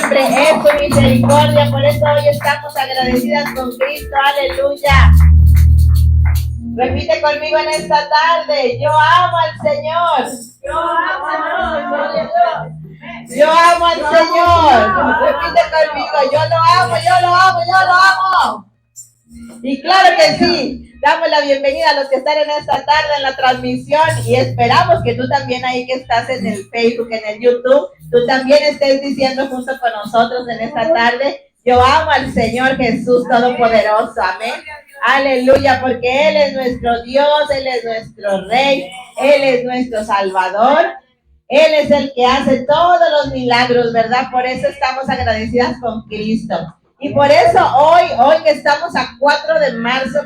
siempre es su misericordia. Por eso hoy estamos agradecidas con Cristo. Aleluya. Repite conmigo en esta tarde: yo amo al Señor. Yo amo al Señor. Yo amo al Señor. Repite conmigo: yo lo amo, yo lo amo, yo lo amo. Y claro que sí, damos la bienvenida a los que están en esta tarde en la transmisión y esperamos que tú también ahí que estás en el Facebook, en el YouTube, tú también estés diciendo junto con nosotros en esta tarde: yo amo al Señor Jesús Todopoderoso. Amén. Aleluya, porque Él es nuestro Dios, Él es nuestro Rey, Él es nuestro Salvador. Él es el que hace todos los milagros, ¿verdad? Por eso estamos agradecidas con Cristo. Y por eso hoy que estamos a 4 de marzo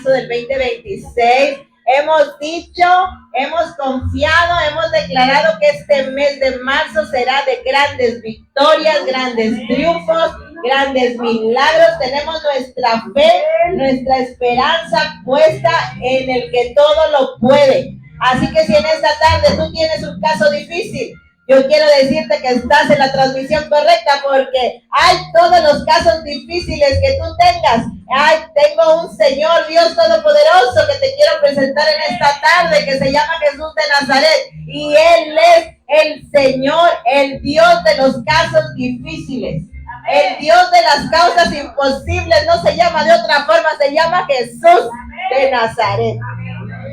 del 2026, hemos dicho, hemos confiado, hemos declarado que este mes de marzo será de grandes victorias, grandes triunfos, grandes milagros. Tenemos nuestra fe, nuestra esperanza puesta en el que todo lo puede. Así que si en esta tarde tú tienes un caso difícil, yo quiero decirte que estás en la transmisión correcta, porque hay todos los casos difíciles que tú tengas. Tengo un Señor Dios Todopoderoso que te quiero presentar en esta tarde, que se llama Jesús de Nazaret. Y Él es el Señor, el Dios de los casos difíciles. El Dios de las causas imposibles no se llama de otra forma, se llama Jesús de Nazaret.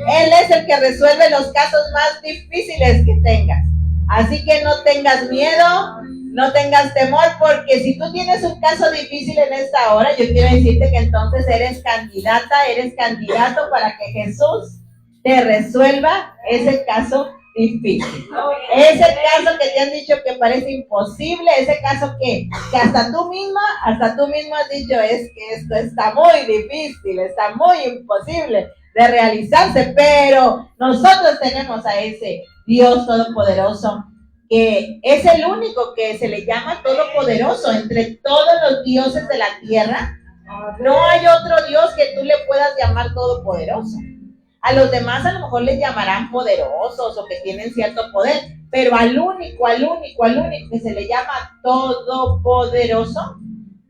Él es el que resuelve los casos más difíciles que tengas. Así que no tengas miedo, no tengas temor, porque si tú tienes un caso difícil en esta hora, yo quiero decirte que entonces eres candidata, eres candidato para que Jesús te resuelva ese caso difícil. Ese caso que te han dicho que parece imposible, ese caso que hasta tú misma has dicho: es que esto está muy difícil, está muy imposible de realizarse, pero nosotros tenemos a ese Dios Todopoderoso, que es el único que se le llama Todopoderoso entre todos los dioses de la tierra. No hay otro Dios que tú le puedas llamar Todopoderoso. A los demás a lo mejor les llamarán poderosos o que tienen cierto poder, pero al único que se le llama Todopoderoso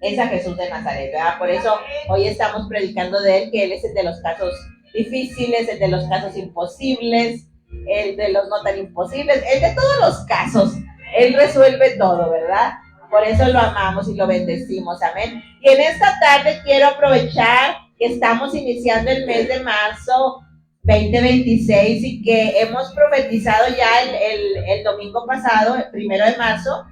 es a Jesús de Nazaret, ¿verdad? Por eso hoy estamos predicando de Él, que Él es el de los casos difíciles, el de los casos imposibles, el de los no tan imposibles, el de todos los casos. Él resuelve todo, ¿verdad? Por eso lo amamos y lo bendecimos, amén. Y en esta tarde quiero aprovechar que estamos iniciando el mes de marzo 2026 y que hemos profetizado ya el domingo pasado, el 1 de marzo,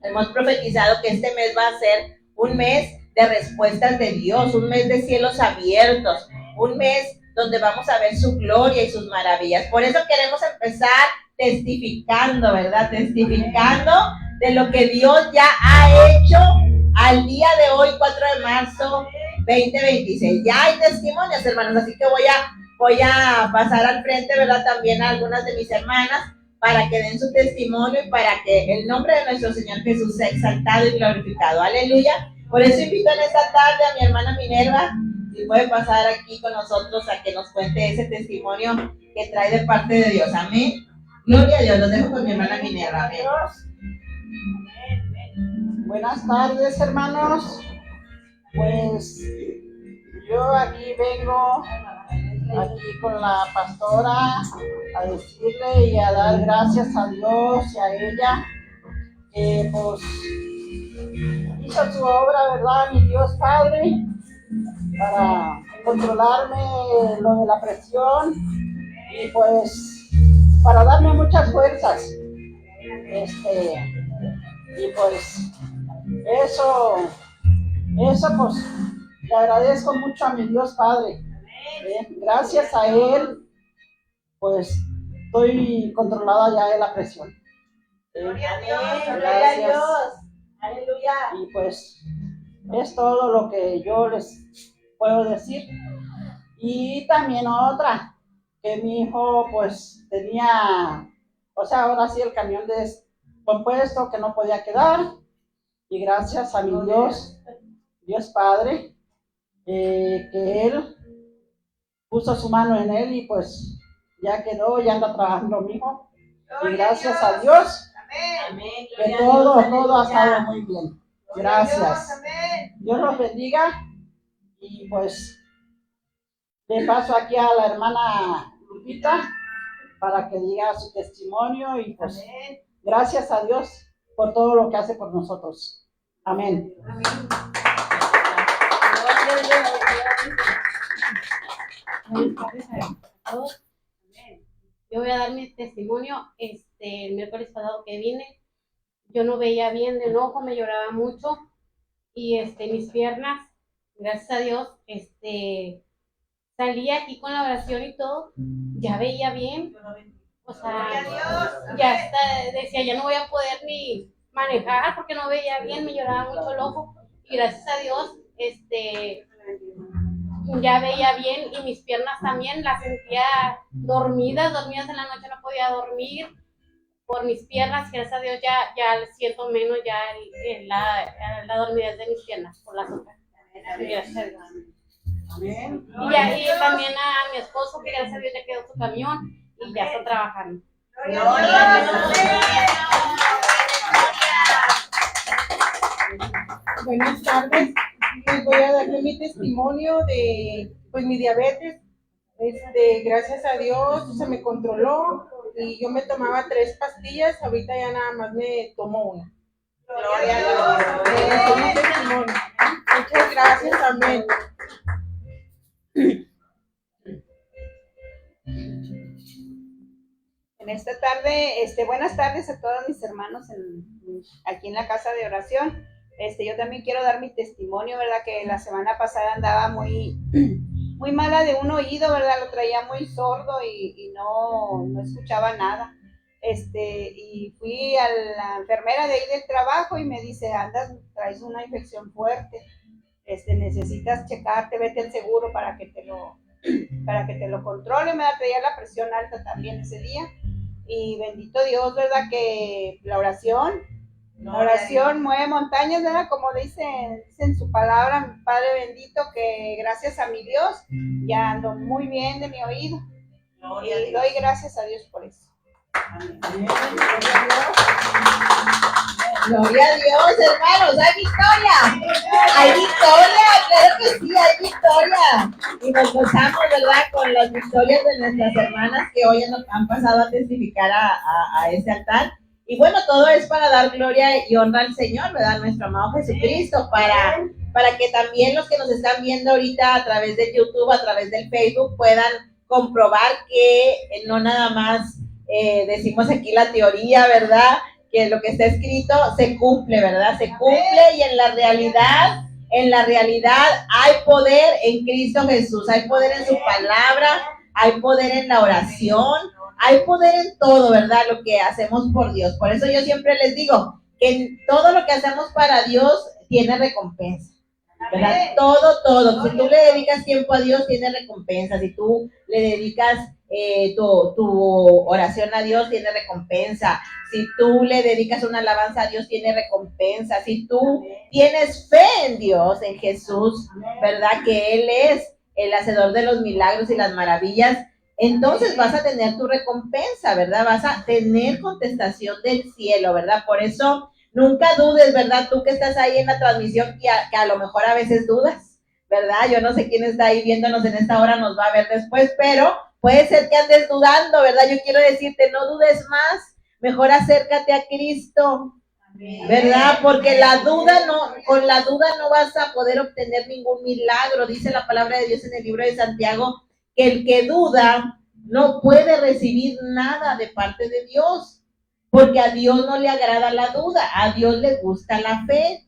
hemos profetizado que este mes va a ser un mes de respuestas de Dios, un mes de cielos abiertos, un mes donde vamos a ver su gloria y sus maravillas. Por eso queremos empezar testificando, ¿verdad? Testificando de lo que Dios ya ha hecho al día de hoy, 4 de marzo 2026. Ya hay testimonios, hermanos, así que voy a pasar al frente, ¿verdad? También a algunas de mis hermanas para que den su testimonio y para que el nombre de nuestro Señor Jesús sea exaltado y glorificado. Aleluya. Por eso invito en esta tarde a mi hermana Minerva, si puede pasar aquí con nosotros a que nos cuente ese testimonio que trae de parte de Dios. Amén. Gloria a Dios. Los dejo con mi hermana Minerva. Amén. Buenas tardes, hermanos. Pues yo aquí vengo con la pastora a decirle y a dar gracias a Dios y a ella que pues hizo su obra, ¿verdad? Mi Dios Padre, para controlarme lo de la presión y pues para darme muchas fuerzas. Y pues eso pues le agradezco mucho a mi Dios Padre. Gracias a Él pues estoy controlada ya de la presión. Gloria a Dios. Aleluya. Y pues es todo lo que yo les puedo decir. Y también otra, que mi hijo pues tenía, ahora sí el camión descompuesto que no podía quedar. Y gracias a mi Dios Padre, que Él puso su mano en él y pues ya quedó, ya anda trabajando mi hijo. Y gracias a Dios, Que todo ha estado muy bien. Gracias. Dios los bendiga. Y pues le paso aquí a la hermana Lupita para que diga su testimonio y pues gracias a Dios por todo lo que hace por nosotros. Amén. Buenas tardes a todos. Yo voy a dar mi testimonio. El miércoles pasado que vine, yo no veía bien de un ojo, me lloraba mucho y mis piernas, gracias a Dios, salí aquí con la oración y todo, ya veía bien. O sea, ya hasta decía, ya no voy a poder ni manejar porque no veía bien, me lloraba mucho el ojo y gracias a Dios, ya veía bien y mis piernas también las sentía dormidas en la noche, no podía dormir por mis piernas, gracias a Dios ya siento menos ya la dormidez de mis piernas por las otras. Gracias a Dios. Amén. Y también a mi esposo, que gracias a Dios ya quedó su camión y ya está trabajando. Buenas tardes, les voy a darle mi testimonio de pues mi diabetes. Gracias a Dios se me controló y yo me tomaba 3 pastillas, ahorita ya nada más me tomo una. Gloria a Dios. Es mi testimonio. Muchas gracias, amén. En esta tarde, buenas tardes a todos mis hermanos aquí en la casa de oración. Yo también quiero dar mi testimonio, ¿verdad? Que la semana pasada andaba muy mala de un oído, ¿verdad? Lo traía muy sordo y no escuchaba nada. Y fui a la enfermera de ahí del trabajo y me dice, traes una infección fuerte, necesitas checarte, vete al seguro para que te lo controle. Me traía la presión alta también ese día. Y bendito Dios, ¿verdad? Que la oración mueve montañas, ¿verdad? Como dice en su palabra, mi Padre bendito, que gracias a mi Dios ya ando muy bien de mi oído. Y doy gracias a Dios por eso. Gloria a Dios, hermanos, hay victoria. Hay victoria, claro que sí, hay victoria. Y nos gozamos, ¿verdad?, con las victorias de nuestras hermanas que hoy nos han pasado a testificar a ese altar. Y bueno, todo es para dar gloria y honra al Señor, ¿verdad? Nuestro amado Jesucristo, para que también los que nos están viendo ahorita a través de YouTube, a través del Facebook, puedan comprobar que no nada más decimos aquí la teoría, ¿verdad?, que lo que está escrito se cumple, ¿verdad? Se cumple y en la realidad hay poder en Cristo Jesús, hay poder en su palabra, hay poder en la oración, hay poder en todo, ¿verdad? Lo que hacemos por Dios. Por eso yo siempre les digo que todo lo que hacemos para Dios tiene recompensa, ¿verdad? Todo. Si tú le dedicas tiempo a Dios, tiene recompensa. Si tú le dedicas tu oración a Dios, tiene recompensa. Si tú le dedicas una alabanza a Dios, tiene recompensa. Si tú tienes fe en Dios, en Jesús, ¿verdad?, que Él es el hacedor de los milagros y las maravillas, entonces vas a tener tu recompensa, ¿verdad? Vas a tener contestación del cielo, ¿verdad? Por eso nunca dudes, ¿verdad? Tú que estás ahí en la transmisión, que a lo mejor a veces dudas, ¿verdad? Yo no sé quién está ahí viéndonos en esta hora, nos va a ver después, pero puede ser que andes dudando, ¿verdad? Yo quiero decirte, no dudes más, mejor acércate a Cristo, ¿verdad? Porque con la duda no vas a poder obtener ningún milagro. Dice la palabra de Dios en el libro de Santiago, que el que duda no puede recibir nada de parte de Dios, porque a Dios no le agrada la duda, a Dios le gusta la fe,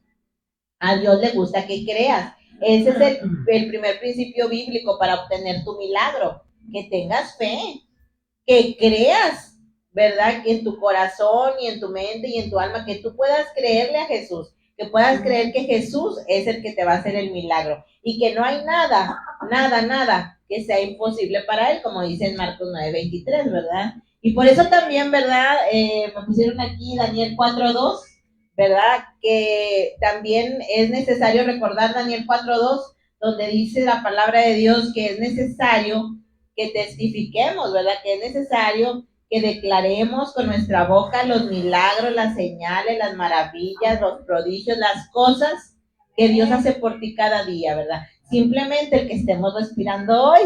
a Dios le gusta que creas. Ese es el primer principio bíblico para obtener tu milagro, que tengas fe, que creas, ¿verdad?, en tu corazón y en tu mente y en tu alma, que tú puedas creerle a Jesús, que puedas creer que Jesús es el que te va a hacer el milagro y que no hay nada que sea imposible para Él, como dice en Marcos 9:23, ¿verdad? Y por eso también, ¿verdad?, me pusieron aquí Daniel 4:2, ¿verdad?, que también es necesario recordar Daniel 4:2, donde dice la palabra de Dios que es necesario que testifiquemos, ¿verdad?, que es necesario que declaremos con nuestra boca los milagros, las señales, las maravillas, los prodigios, las cosas que Dios hace por ti cada día, ¿verdad? Simplemente el que estemos respirando hoy,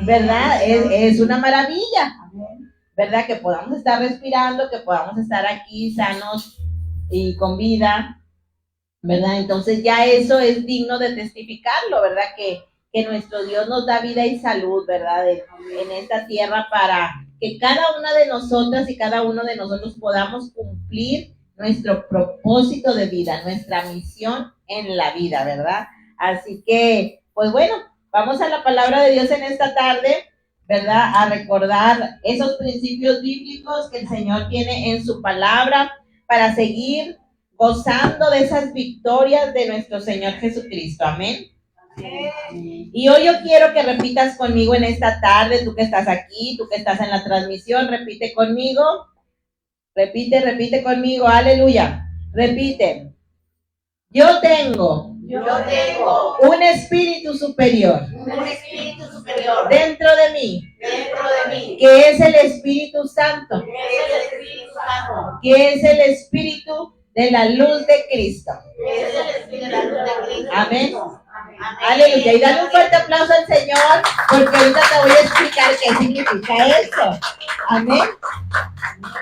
¿verdad? Es una maravilla, ¿verdad? Que podamos estar respirando, que podamos estar aquí sanos y con vida, ¿verdad? Entonces ya eso es digno de testificarlo, ¿verdad? Que nuestro Dios nos da vida y salud, ¿verdad? En esta tierra para que cada una de nosotras y cada uno de nosotros podamos cumplir nuestro propósito de vida, nuestra misión en la vida, ¿verdad? Así que, pues bueno, vamos a la palabra de Dios en esta tarde, ¿verdad? A recordar esos principios bíblicos que el Señor tiene en su palabra para seguir gozando de esas victorias de nuestro Señor Jesucristo. Amén. Y hoy yo quiero que repitas conmigo en esta tarde, tú que estás aquí, tú que estás en la transmisión, repite conmigo. Repite conmigo, aleluya. Repite. Yo tengo un espíritu superior dentro de mí, que es el Espíritu Santo, que es el Espíritu de la luz de Cristo. Amén. Aleluya. Y dale un fuerte aplauso al Señor, porque ahorita te voy a explicar qué significa eso. Amén.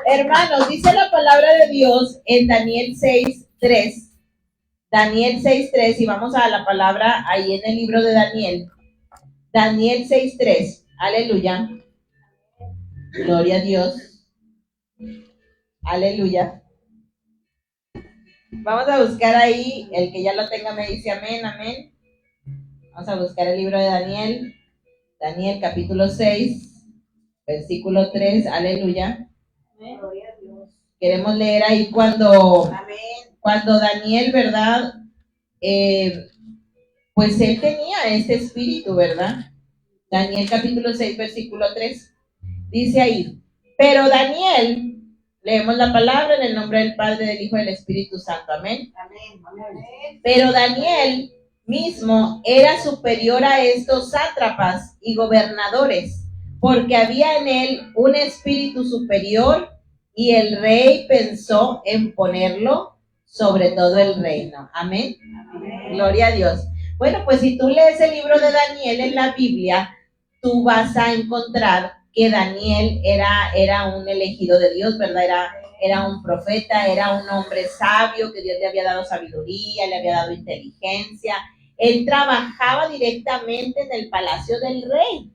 Hermanos, dice la palabra de Dios en Daniel 6:3. Daniel 6:3, y vamos a la palabra ahí en el libro de Daniel. Daniel 6:3. Aleluya. Gloria a Dios. Aleluya. Vamos a buscar ahí, el que ya lo tenga me dice amén, amén. Vamos a buscar el libro de Daniel. Daniel capítulo 6, versículo 3, aleluya. Gloria a Dios. Queremos leer ahí cuando Amén. Daniel, ¿verdad? Pues él tenía este espíritu, ¿verdad? Daniel capítulo 6, versículo 3. Dice ahí, pero Daniel, leemos la palabra en el nombre del Padre, del Hijo y del Espíritu Santo. Amén. Amén. Amén. Pero Daniel mismo era superior a estos sátrapas y gobernadores, porque había en él un espíritu superior, y el rey pensó en ponerlo sobre todo el reino. Amén. Amén. Gloria a Dios. Bueno, pues si tú lees el libro de Daniel en la Biblia, tú vas a encontrar que Daniel era un elegido de Dios, ¿verdad? Era un profeta, era un hombre sabio, que Dios le había dado sabiduría, le había dado inteligencia. Él trabajaba directamente en el palacio del rey,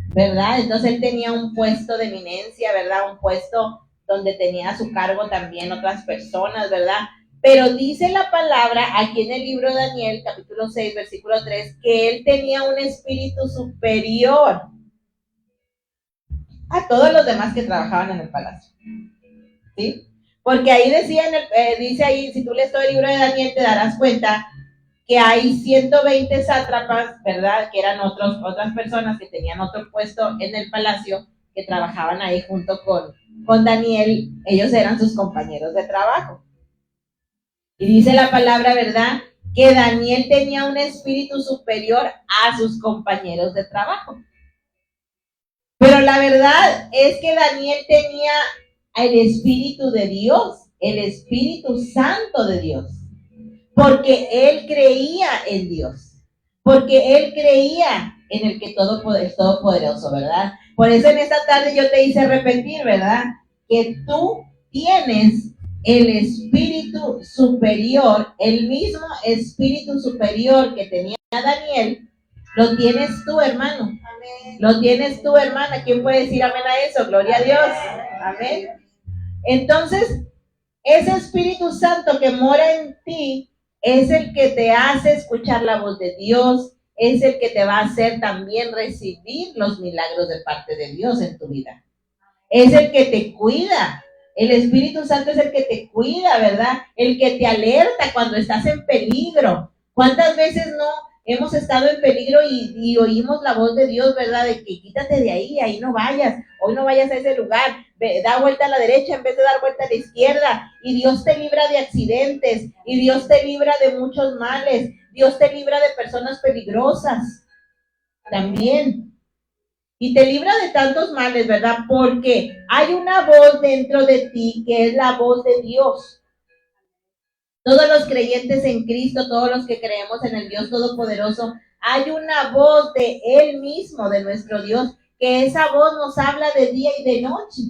¿verdad? Entonces él tenía un puesto de eminencia, ¿verdad? Un puesto donde tenía a su cargo también otras personas, ¿verdad? Pero dice la palabra aquí en el libro de Daniel, capítulo 6, versículo 3, que él tenía un espíritu superior a todos los demás que trabajaban en el palacio, ¿sí? Porque ahí decía, dice ahí, si tú lees todo el libro de Daniel, te darás cuenta que hay 120 sátrapas, ¿verdad? Que eran otras personas que tenían otro puesto en el palacio, que trabajaban ahí junto con Daniel. Ellos eran sus compañeros de trabajo. Y dice la palabra, ¿verdad? Que Daniel tenía un espíritu superior a sus compañeros de trabajo. Pero la verdad es que Daniel tenía el Espíritu de Dios, el Espíritu Santo de Dios. Porque él creía en Dios, porque él creía en el que es todopoderoso, ¿verdad? Por eso en esta tarde yo te hice repetir, ¿verdad? Que tú tienes el espíritu superior, el mismo espíritu superior que tenía Daniel, lo tienes tú, hermano. Amén. Lo tienes tú, hermana. ¿Quién puede decir amén a eso? Gloria a Dios. Amén. Entonces, ese Espíritu Santo que mora en ti es el que te hace escuchar la voz de Dios, es el que te va a hacer también recibir los milagros de parte de Dios en tu vida. Es el que te cuida. El Espíritu Santo es el que te cuida, ¿verdad? El que te alerta cuando estás en peligro. ¿Cuántas veces no hemos estado en peligro y oímos la voz de Dios, ¿verdad? De que quítate de ahí no vayas, hoy no vayas a ese lugar, da vuelta a la derecha en vez de dar vuelta a la izquierda, y Dios te libra de accidentes, y Dios te libra de muchos males, Dios te libra de personas peligrosas también. y te libra de tantos males, ¿verdad? Porque hay una voz dentro de ti que es la voz de Dios. Todos los creyentes en Cristo, todos los que creemos en el Dios Todopoderoso, hay una voz de Él mismo, de nuestro Dios, que esa voz nos habla de día y de noche.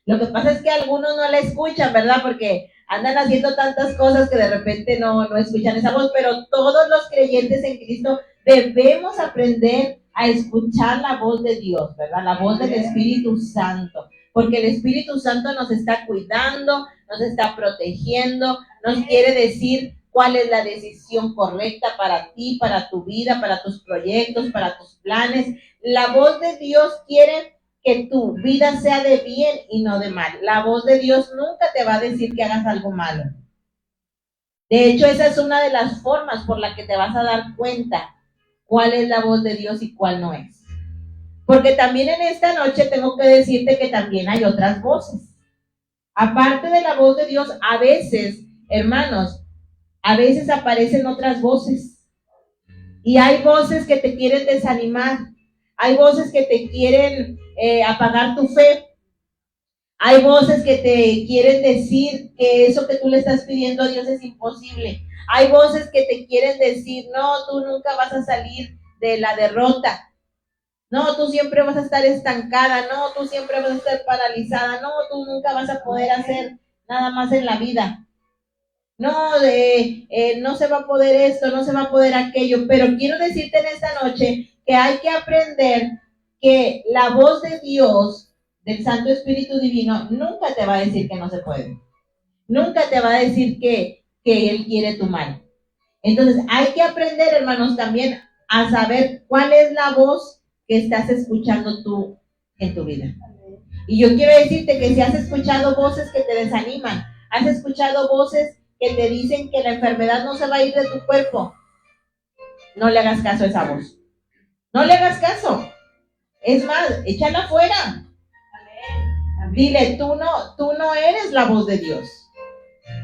Lo que pasa es que algunos no la escuchan, ¿verdad? Porque andan haciendo tantas cosas que de repente no escuchan esa voz, pero todos los creyentes en Cristo debemos aprender a escuchar la voz de Dios, ¿verdad? La voz del Espíritu Santo, porque el Espíritu Santo nos está cuidando, nos está protegiendo, nos quiere decir cuál es la decisión correcta para ti, para tu vida, para tus proyectos, para tus planes. La voz de Dios quiere que tu vida sea de bien y no de mal. La voz de Dios nunca te va a decir que hagas algo malo. De hecho, esa es una de las formas por la que te vas a dar cuenta cuál es la voz de Dios y cuál no es. Porque también en esta noche tengo que decirte que también hay otras voces. Aparte de la voz de Dios, a veces, hermanos, a veces aparecen otras voces. Y hay voces que te quieren desanimar. Hay voces que te quieren apagar tu fe. Hay voces que te quieren decir que eso que tú le estás pidiendo a Dios es imposible. Hay voces que te quieren decir, no, tú nunca vas a salir de la derrota. No, tú siempre vas a estar estancada. No, tú siempre vas a estar paralizada. No, tú nunca vas a poder hacer nada más en la vida. No, no se va a poder esto, no se va a poder aquello. Pero quiero decirte en esta noche que hay que aprender que la voz de Dios, del Santo Espíritu Divino, nunca te va a decir que no se puede. Nunca te va a decir que Él quiere tu mal. Entonces hay que aprender, hermanos, también a saber cuál es la voz que estás escuchando tú en tu vida. Y yo quiero decirte que si has escuchado voces que te desaniman, has escuchado voces que te dicen que la enfermedad no se va a ir de tu cuerpo, no le hagas caso a esa voz. No le hagas caso. Es más, échala fuera. Dile, tú no eres la voz de Dios.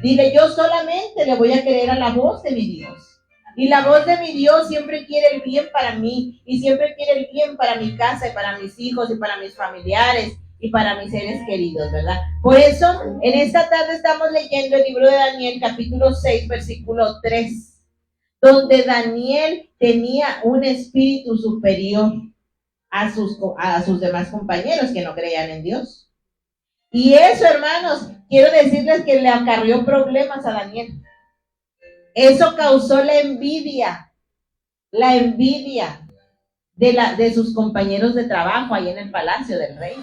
Dile, yo solamente le voy a creer a la voz de mi Dios. Y la voz de mi Dios siempre quiere el bien para mí, y siempre quiere el bien para mi casa, y para mis hijos, y para mis familiares, y para mis seres queridos, ¿verdad? Por eso, en esta tarde estamos leyendo el libro de Daniel, capítulo 6, versículo 3, donde Daniel tenía un espíritu superior a sus demás compañeros que no creían en Dios. Y eso, hermanos, quiero decirles que le acarrió problemas a Daniel. Eso causó la envidia de sus compañeros de trabajo ahí en el palacio del rey.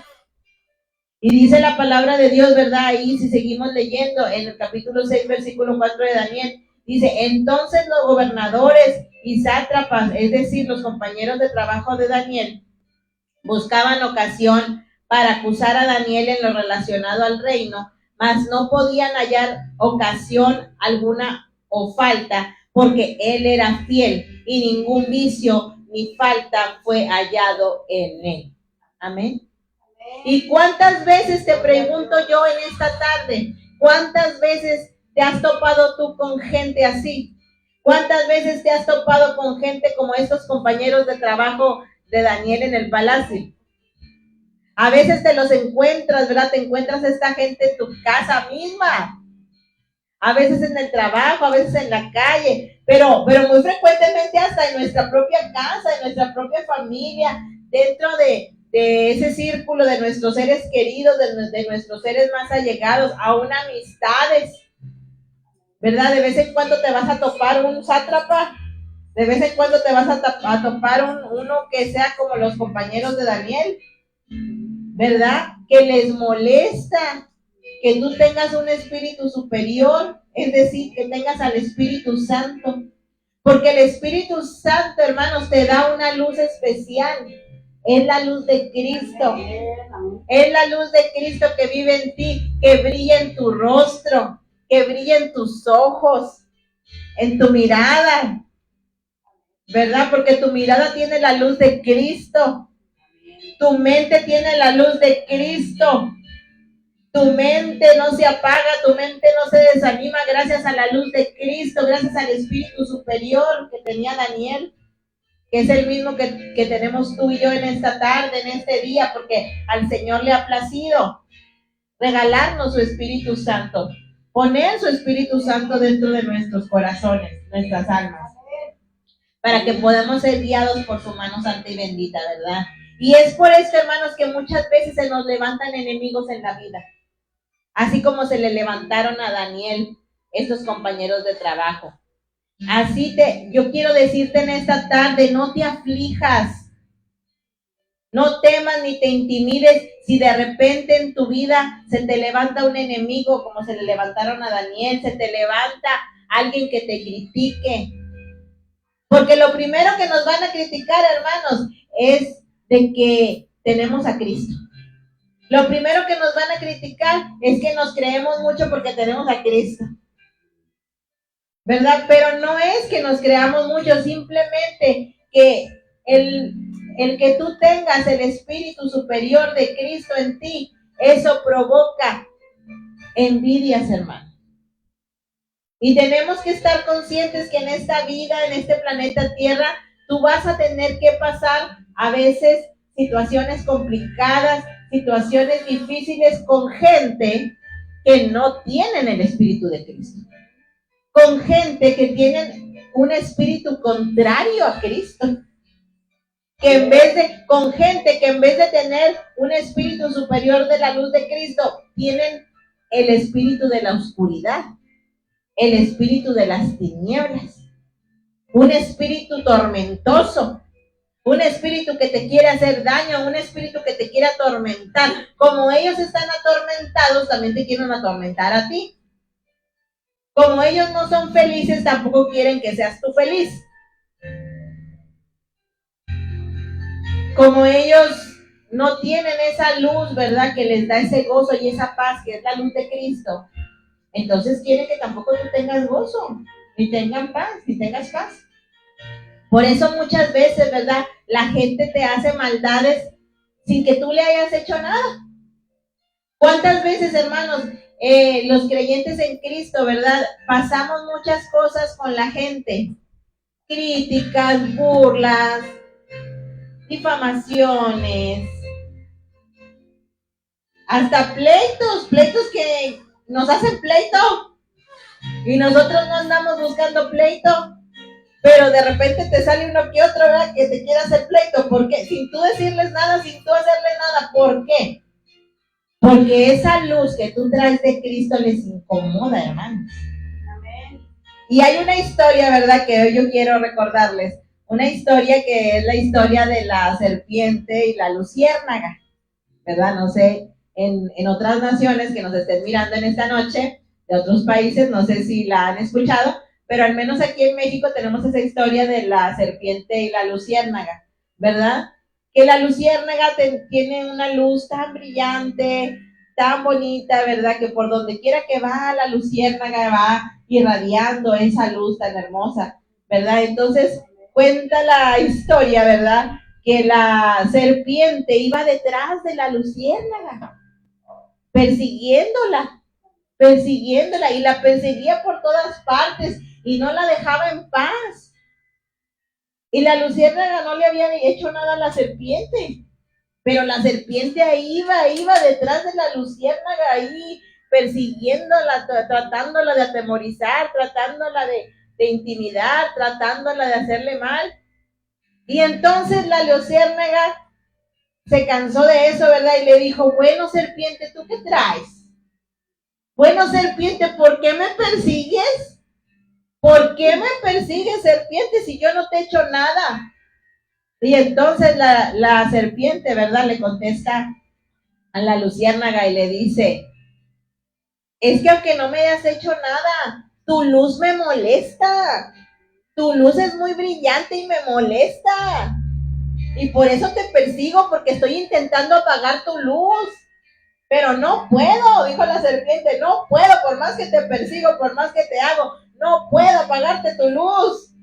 Y dice la palabra de Dios, ¿verdad? Ahí, si seguimos leyendo en el capítulo 6, versículo 4 de Daniel, dice, entonces los gobernadores y sátrapas, es decir, los compañeros de trabajo de Daniel, buscaban ocasión para acusar a Daniel en lo relacionado al reino, mas no podían hallar ocasión alguna o falta, porque él era fiel y ningún vicio ni falta fue hallado en él. Amén. ¿Y cuántas veces, te pregunto yo en esta tarde, cuántas veces te has topado tú con gente así? ¿Cuántas veces te has topado con gente como estos compañeros de trabajo de Daniel en el palacio? A veces te los encuentras, ¿verdad? Te encuentras a esta gente en tu casa misma. A veces en el trabajo, a veces en la calle, pero muy frecuentemente hasta en nuestra propia casa, en nuestra propia familia, dentro de ese círculo de nuestros seres queridos, de nuestros seres más allegados, aún amistades, ¿verdad? De vez en cuando te vas a topar un sátrapa, de vez en cuando te vas a topar uno que sea como los compañeros de Daniel, ¿verdad? Que les molesta que tú tengas un espíritu superior, es decir, que tengas al Espíritu Santo, porque el Espíritu Santo, hermanos, te da una luz especial. Es la luz de Cristo. Es la luz de Cristo que vive en ti, que brilla en tu rostro, que brilla en tus ojos, en tu mirada, ¿verdad? Porque tu mirada tiene la luz de Cristo. Tu mente tiene la luz de Cristo. Tu mente no se apaga, tu mente no se desanima gracias a la luz de Cristo, gracias al Espíritu superior que tenía Daniel. que es el mismo que tenemos tú y yo en esta tarde, en este día, porque al Señor le ha placido regalarnos su Espíritu Santo, poner su Espíritu Santo dentro de nuestros corazones, nuestras almas, para que podamos ser guiados por su mano santa y bendita, ¿verdad? Y es por esto, hermanos, que muchas veces se nos levantan enemigos en la vida, así como se le levantaron a Daniel estos compañeros de trabajo. Yo quiero decirte en esta tarde, no te aflijas, no temas ni te intimides si de repente en tu vida se te levanta un enemigo, como se le levantaron a Daniel, se te levanta alguien que te critique. Porque lo primero que nos van a criticar, hermanos, es de que tenemos a Cristo. Lo primero que nos van a criticar es que nos creemos mucho porque tenemos a Cristo, ¿verdad? Pero no es que nos creamos mucho, simplemente que el que tú tengas el Espíritu superior de Cristo en ti, eso provoca envidias, hermano. Y tenemos que estar conscientes que en esta vida, en este planeta Tierra, tú vas a tener que pasar a veces situaciones complicadas, situaciones difíciles con gente que no tienen el Espíritu de Cristo. Con gente que tienen un espíritu contrario a Cristo. Con gente que en vez de tener un espíritu superior de la luz de Cristo, tienen el espíritu de la oscuridad, el espíritu de las tinieblas, un espíritu tormentoso, un espíritu que te quiere hacer daño, un espíritu que te quiere atormentar. Como ellos están atormentados, también te quieren atormentar a ti. Como ellos no son felices, tampoco quieren que seas tú feliz. Como ellos no tienen esa luz, ¿verdad?, que les da ese gozo y esa paz, que es la luz de Cristo, entonces quieren que tampoco tú tengas gozo, ni tengas paz. Por eso muchas veces, ¿verdad?, la gente te hace maldades sin que tú le hayas hecho nada. ¿Cuántas veces, hermanos, los creyentes en Cristo, ¿verdad?, pasamos muchas cosas con la gente? Críticas, burlas, difamaciones, hasta pleitos que nos hacen pleito y nosotros no andamos buscando pleito, pero de repente te sale uno que otro, ¿verdad?, que te quiere hacer pleito. ¿Por qué? Sin tú decirles nada, sin tú hacerle nada. ¿Por qué? Porque esa luz que tú traes de Cristo les incomoda, hermanos. Amén. Y hay una historia, ¿verdad?, que hoy yo quiero recordarles. Una historia que es la historia de la serpiente y la luciérnaga, ¿verdad? No sé, en otras naciones que nos estén mirando en esta noche, de otros países, no sé si la han escuchado, pero al menos aquí en México tenemos esa historia de la serpiente y la luciérnaga, ¿verdad? Que la luciérnaga tiene una luz tan brillante, tan bonita, ¿verdad?, que por donde quiera que va, la luciérnaga va irradiando esa luz tan hermosa, ¿verdad? Entonces, cuenta la historia, ¿verdad?, que la serpiente iba detrás de la luciérnaga, persiguiéndola, y la perseguía por todas partes y no la dejaba en paz. Y la luciérnaga no le había hecho nada a la serpiente, pero la serpiente ahí iba detrás de la luciérnaga, ahí persiguiéndola, tratándola de atemorizar, tratándola de intimidar, tratándola de hacerle mal. Y entonces la luciérnaga se cansó de eso, ¿verdad? Y le dijo: bueno, serpiente, ¿tú qué traes? Bueno, serpiente, ¿por qué me persigues? ¿Por qué me persigues, serpiente, si yo no te he hecho nada? Y entonces la serpiente, ¿verdad?, le contesta a la luciérnaga y le dice: es que aunque no me hayas hecho nada, tu luz me molesta. Tu luz es muy brillante y me molesta. Y por eso te persigo, porque estoy intentando apagar tu luz. Pero no puedo, dijo la serpiente, no puedo, por más que te persigo, por más que te hago, no puedo apagarte tu luz.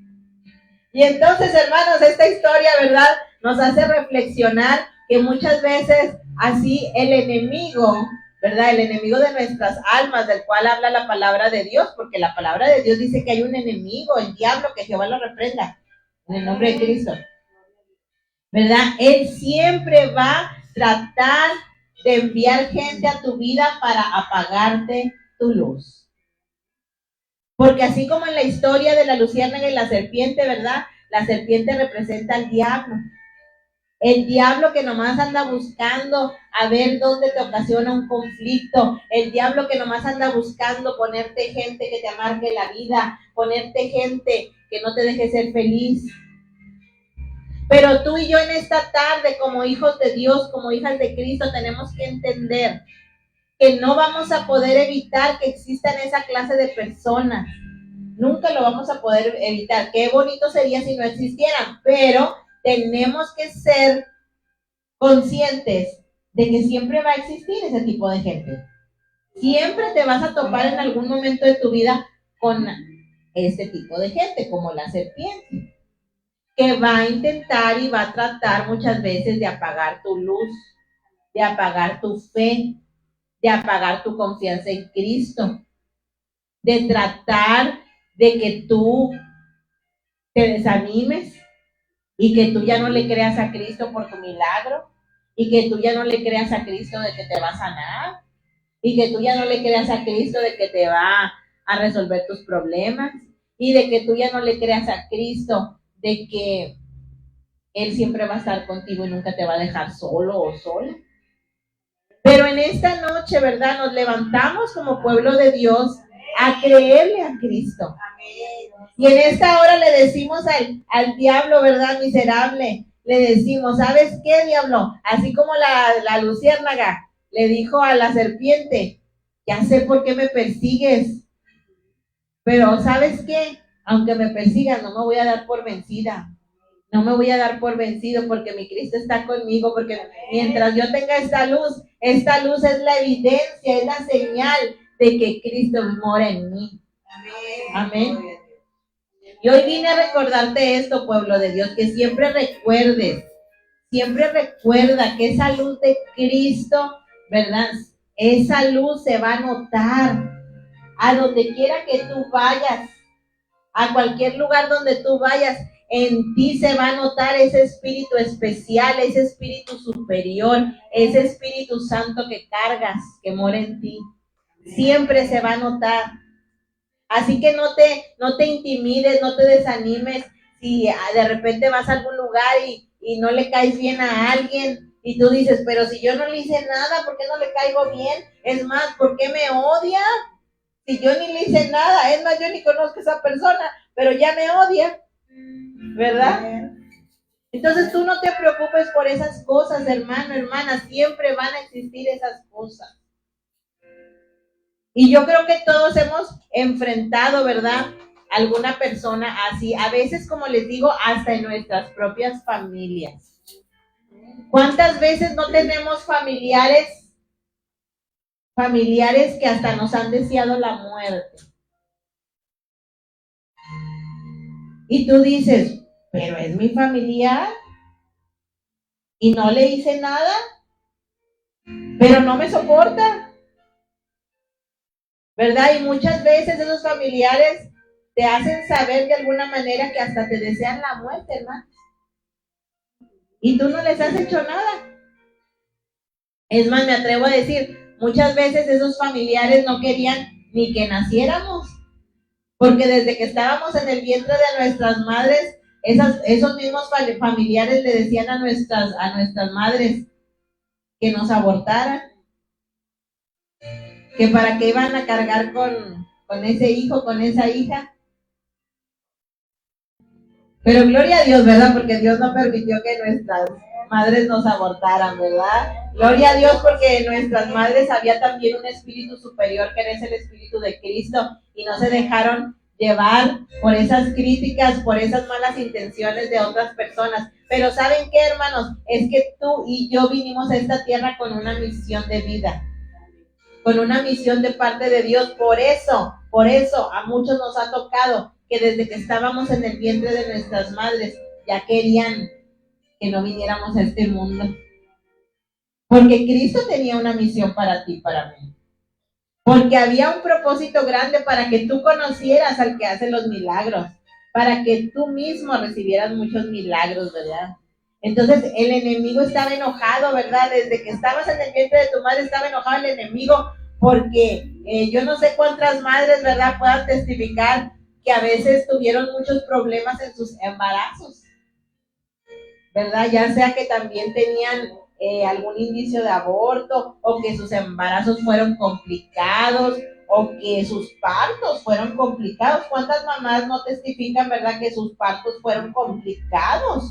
Y entonces, hermanos, esta historia, ¿verdad?, nos hace reflexionar que muchas veces así el enemigo, ¿verdad?, el enemigo de nuestras almas, del cual habla la palabra de Dios, porque la palabra de Dios dice que hay un enemigo, el diablo, que Jehová lo reprenda, en el nombre de Cristo. ¿verdad? Él siempre va a tratar de enviar gente a tu vida para apagarte tu luz. Porque así como en la historia de la luciérnaga y la serpiente, ¿verdad? La serpiente representa al diablo. El diablo que nomás anda buscando a ver dónde te ocasiona un conflicto. El diablo que nomás anda buscando ponerte gente que te amargue la vida, ponerte gente que no te deje ser feliz. Pero tú y yo en esta tarde, como hijos de Dios, como hijas de Cristo, tenemos que entender que no vamos a poder evitar que existan esa clase de personas. Nunca lo vamos a poder evitar. Qué bonito sería si no existieran, pero tenemos que ser conscientes de que siempre va a existir ese tipo de gente. Siempre te vas a topar en algún momento de tu vida con este tipo de gente, como la serpiente, que va a intentar y va a tratar muchas veces de apagar tu luz, de apagar tu fe, de apagar tu confianza en Cristo, de tratar de que tú te desanimes y que tú ya no le creas a Cristo por tu milagro, y que tú ya no le creas a Cristo de que te va a sanar, y que tú ya no le creas a Cristo de que te va a resolver tus problemas, y de que tú ya no le creas a Cristo de que Él siempre va a estar contigo y nunca te va a dejar solo o sola. Pero en esta noche, ¿verdad? Nos levantamos como pueblo de Dios a creerle a Cristo. Y en esta hora le decimos al diablo, ¿verdad? Miserable. Le decimos, ¿sabes qué, diablo? Así como la luciérnaga le dijo a la serpiente, ya sé por qué me persigues. Pero ¿sabes qué? Aunque me persigas, no me voy a dar por vencida. No me voy a dar por vencido porque mi Cristo está conmigo, porque mientras yo tenga esta luz es la evidencia, es la señal de que Cristo mora en mí. Amén. Y hoy vine a recordarte esto, pueblo de Dios, que siempre recuerdes, siempre recuerda que esa luz de Cristo, ¿verdad? Esa luz se va a notar a donde quiera que tú vayas, a cualquier lugar donde tú vayas. En ti se va a notar ese espíritu especial, ese espíritu superior, ese Espíritu Santo que cargas, que mora en ti. Siempre se va a notar. Así que no te intimides, no te desanimes. Si de repente vas a algún lugar y no le caes bien a alguien y tú dices, pero si yo no le hice nada, ¿por qué no le caigo bien? Es más, ¿por qué me odia? Si yo ni le hice nada, es más, yo ni conozco a esa persona, pero ya me odia. ¿Verdad? Entonces tú no te preocupes por esas cosas, hermano, hermana, siempre van a existir esas cosas. Y yo creo que todos hemos enfrentado, ¿verdad? Alguna persona así, a veces, como les digo, hasta en nuestras propias familias. ¿Cuántas veces no tenemos familiares que hasta nos han deseado la muerte? Y tú dices, pero es mi familiar y no le hice nada, pero no me soporta, ¿verdad? Y muchas veces esos familiares te hacen saber de alguna manera que hasta te desean la muerte, hermano. Y tú no les has hecho nada. Es más, me atrevo a decir, muchas veces esos familiares no querían ni que naciéramos, porque desde que estábamos en el vientre de nuestras madres, esos mismos familiares le decían a nuestras madres que nos abortaran, que para qué iban a cargar con ese hijo, con esa hija. Pero gloria a Dios, ¿verdad? Porque Dios no permitió que nuestras madres nos abortaran, ¿verdad? Gloria a Dios porque en nuestras madres había también un espíritu superior que es el espíritu de Cristo y no se dejaron llevar por esas críticas, por esas malas intenciones de otras personas. Pero ¿saben qué, hermanos? Es que tú y yo vinimos a esta tierra con una misión de vida, con una misión de parte de Dios. Por eso a muchos nos ha tocado que desde que estábamos en el vientre de nuestras madres ya querían que no viniéramos a este mundo. Porque Cristo tenía una misión para ti, para mí. Porque había un propósito grande para que tú conocieras al que hace los milagros, para que tú mismo recibieras muchos milagros, ¿verdad? Entonces el enemigo estaba enojado, ¿verdad? Desde que estabas en el vientre de tu madre estaba enojado el enemigo porque yo no sé cuántas madres, ¿verdad?, puedan testificar que a veces tuvieron muchos problemas en sus embarazos, ¿verdad? Ya sea que también tenían algún indicio de aborto o que sus embarazos fueron complicados o que sus partos fueron complicados. ¿Cuántas mamás no testifican, verdad, que sus partos fueron complicados?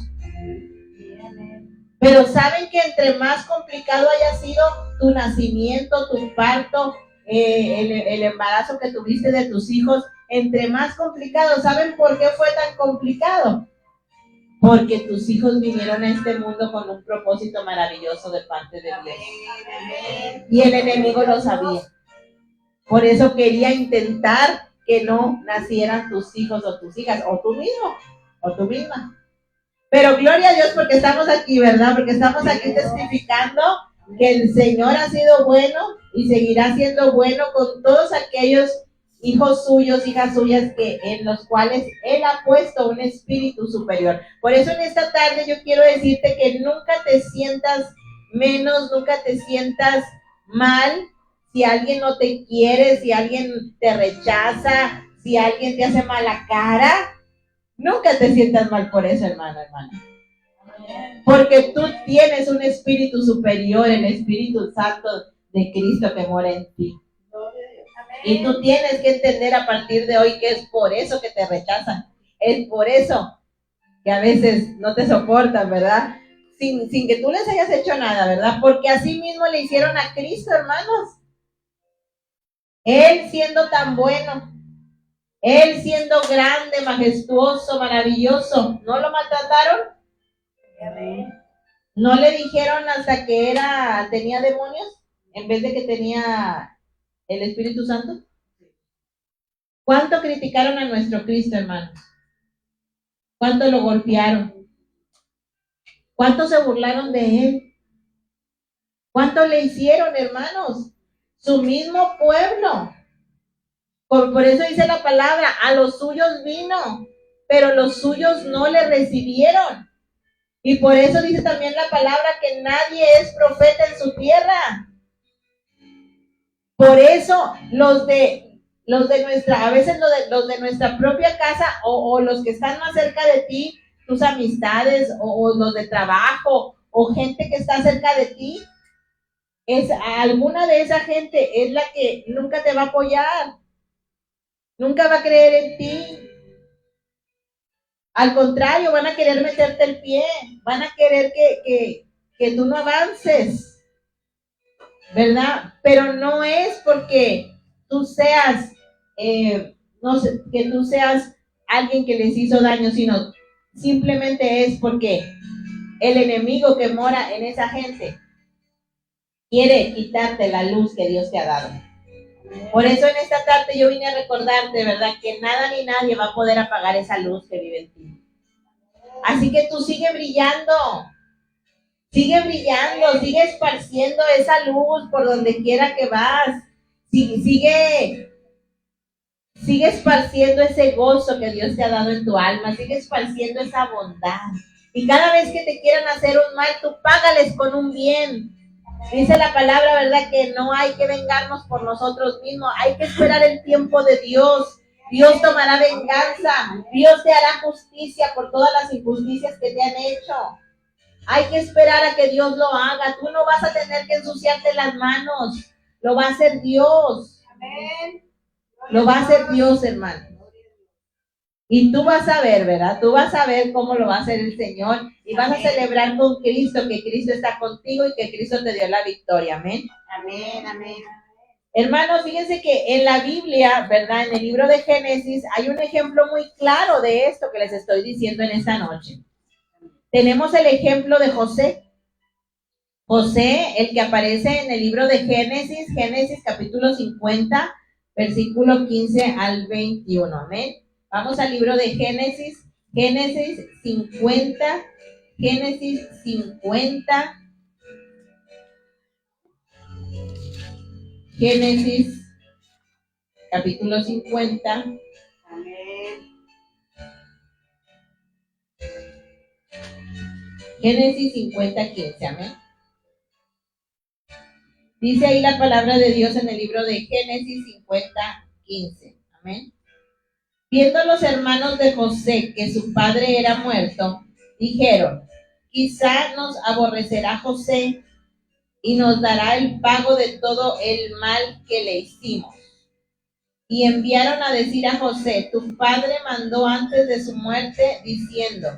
Pero saben que entre más complicado haya sido tu nacimiento, tu parto, el embarazo que tuviste de tus hijos, entre más complicado, ¿saben por qué fue tan complicado? Porque tus hijos vinieron a este mundo con un propósito maravilloso de parte de Dios. Y el enemigo lo sabía. Por eso quería intentar que no nacieran tus hijos o tus hijas, o tú mismo, o tú misma. Pero gloria a Dios porque estamos aquí, ¿verdad? Porque estamos aquí testificando que el Señor ha sido bueno y seguirá siendo bueno con todos aquellos hijos suyos, hijas suyas, en los cuales Él ha puesto un espíritu superior. Por eso en esta tarde yo quiero decirte que nunca te sientas menos, nunca te sientas mal si alguien no te quiere, si alguien te rechaza, si alguien te hace mala cara. Nunca te sientas mal por eso, hermana. Porque tú tienes un espíritu superior, el Espíritu Santo de Cristo que mora en ti. Y tú tienes que entender a partir de hoy que es por eso que te rechazan. Es por eso que a veces no te soportan, ¿verdad? Sin que tú les hayas hecho nada, ¿verdad? Porque así mismo le hicieron a Cristo, hermanos. Él siendo tan bueno, Él siendo grande, majestuoso, maravilloso, ¿no lo maltrataron? ¿No le dijeron hasta que tenía demonios en vez de que tenía el Espíritu Santo? ¿Cuánto criticaron a nuestro Cristo, hermanos? ¿Cuánto lo golpearon? ¿Cuánto se burlaron de Él? ¿Cuánto le hicieron, hermanos? Su mismo pueblo. Por eso dice la palabra, a los suyos vino, pero los suyos no le recibieron. Y por eso dice también la palabra que nadie es profeta en su tierra. Por eso los de nuestra, a veces los de nuestra propia casa o los que están más cerca de ti, tus amistades o los de trabajo o gente que está cerca de ti, alguna de esa gente es la que nunca te va a apoyar. Nunca va a creer en ti. Al contrario, van a querer meterte el pie. Van a querer que tú no avances. ¿Verdad? Pero no es porque tú seas, no sé, que tú seas alguien que les hizo daño, sino simplemente es porque el enemigo que mora en esa gente quiere quitarte la luz que Dios te ha dado. Por eso en esta tarde yo vine a recordarte, ¿verdad?, que nada ni nadie va a poder apagar esa luz que vive en ti. Así que tú sigue brillando, sigue esparciendo esa luz por donde quiera que vas. Sigue esparciendo ese gozo que Dios te ha dado en tu alma, sigue esparciendo esa bondad. Y cada vez que te quieran hacer un mal, tú págales con un bien. Dice la palabra, ¿verdad?, que no hay que vengarnos por nosotros mismos, hay que esperar el tiempo de Dios. Dios tomará venganza, Dios te hará justicia por todas las injusticias que te han hecho. Hay que esperar a que Dios lo haga. Tú no vas a tener que ensuciarte las manos, lo va a hacer Dios. Amén. Lo va a hacer Dios, hermano. Y tú vas a ver, ¿verdad? Tú vas a ver cómo lo va a hacer el Señor. Y vas a celebrar con Cristo, que Cristo está contigo y que Cristo te dio la victoria. Amén. Amén, amén. Hermanos, fíjense que en la Biblia, ¿verdad?, en el libro de Génesis, hay un ejemplo muy claro de esto que les estoy diciendo en esta noche. Tenemos el ejemplo de José. José, el que aparece en el libro de Génesis, Génesis capítulo 50, versículo 15 al 21. Amén. Vamos al libro de Génesis, Génesis 50, Génesis capítulo 50. Amén. Génesis 50:15, amén. Dice ahí la palabra de Dios en el libro de Génesis 50:15, amén. Viendo los hermanos de José que su padre era muerto, dijeron, quizá nos aborrecerá José y nos dará el pago de todo el mal que le hicimos. Y enviaron a decir a José, tu padre mandó antes de su muerte, diciendo,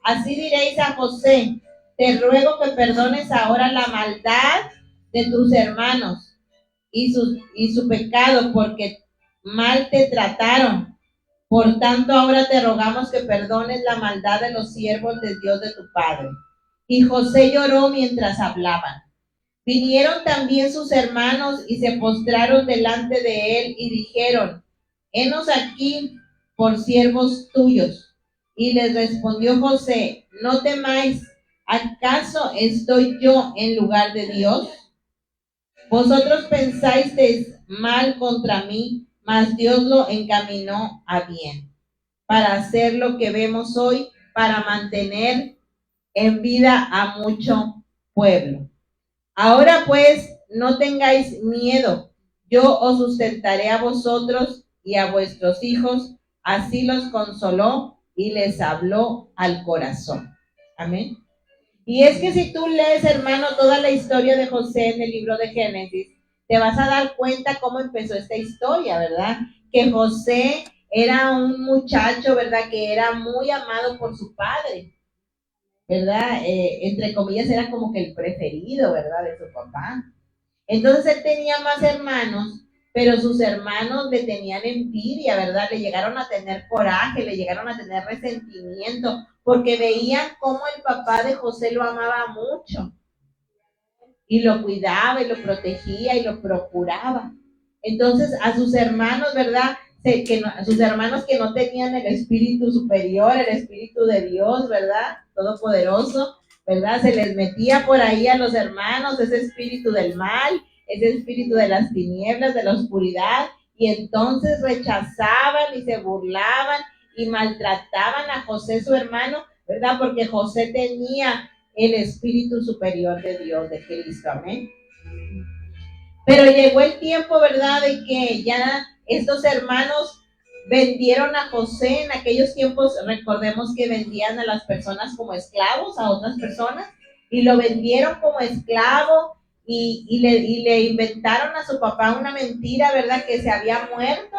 así diréis a José, te ruego que perdones ahora la maldad de tus hermanos y su pecado, porque mal te trataron. Por tanto, ahora te rogamos que perdones la maldad de los siervos de Dios de tu padre. Y José lloró mientras hablaban. Vinieron también sus hermanos y se postraron delante de él y dijeron, henos aquí por siervos tuyos. Y les respondió José, no temáis, ¿acaso estoy yo en lugar de Dios? Vosotros pensáis mal contra mí, mas Dios lo encaminó a bien, para hacer lo que vemos hoy, para mantener en vida a mucho pueblo. Ahora pues, no tengáis miedo, yo os sustentaré a vosotros y a vuestros hijos. Así los consoló y les habló al corazón. Amén. Y es que si tú lees, hermano, toda la historia de José en el libro de Génesis, te vas a dar cuenta cómo empezó esta historia, ¿verdad? Que José era un muchacho, ¿verdad? Que era muy amado por su padre, ¿verdad? Entre comillas, era como que el preferido, ¿verdad? De su papá. Entonces él tenía más hermanos, pero sus hermanos le tenían envidia, ¿verdad? Le llegaron a tener coraje, le llegaron a tener resentimiento, porque veían cómo el papá de José lo amaba mucho, y lo cuidaba, y lo protegía, y lo procuraba. Entonces a sus hermanos, ¿verdad? A sus hermanos que no tenían el espíritu superior, el espíritu de Dios, ¿verdad? Todopoderoso, ¿verdad? Se les metía por ahí a los hermanos ese espíritu del mal, ese espíritu de las tinieblas, de la oscuridad, y entonces rechazaban y se burlaban y maltrataban a José, su hermano, ¿verdad? Porque José tenía el espíritu superior de Dios, de Cristo, amén. Pero llegó el tiempo, ¿verdad?, de que ya estos hermanos vendieron a José. En aquellos tiempos, recordemos que vendían a las personas como esclavos, a otras personas, y lo vendieron como esclavo, y le inventaron a su papá una mentira, ¿verdad?, que se había muerto,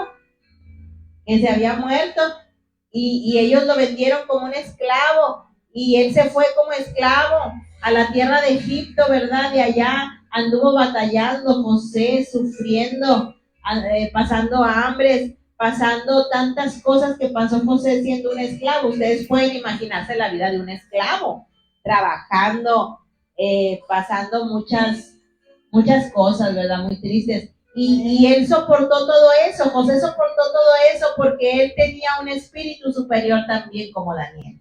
y ellos lo vendieron como un esclavo, y él se fue como esclavo a la tierra de Egipto, ¿verdad? De allá anduvo batallando José, sufriendo, pasando hambres, pasando tantas cosas que pasó José siendo un esclavo. Ustedes pueden imaginarse la vida de un esclavo, trabajando, pasando muchas cosas, ¿verdad? Muy tristes. Y él soportó todo eso, José soportó todo eso porque él tenía un espíritu superior también como Daniel.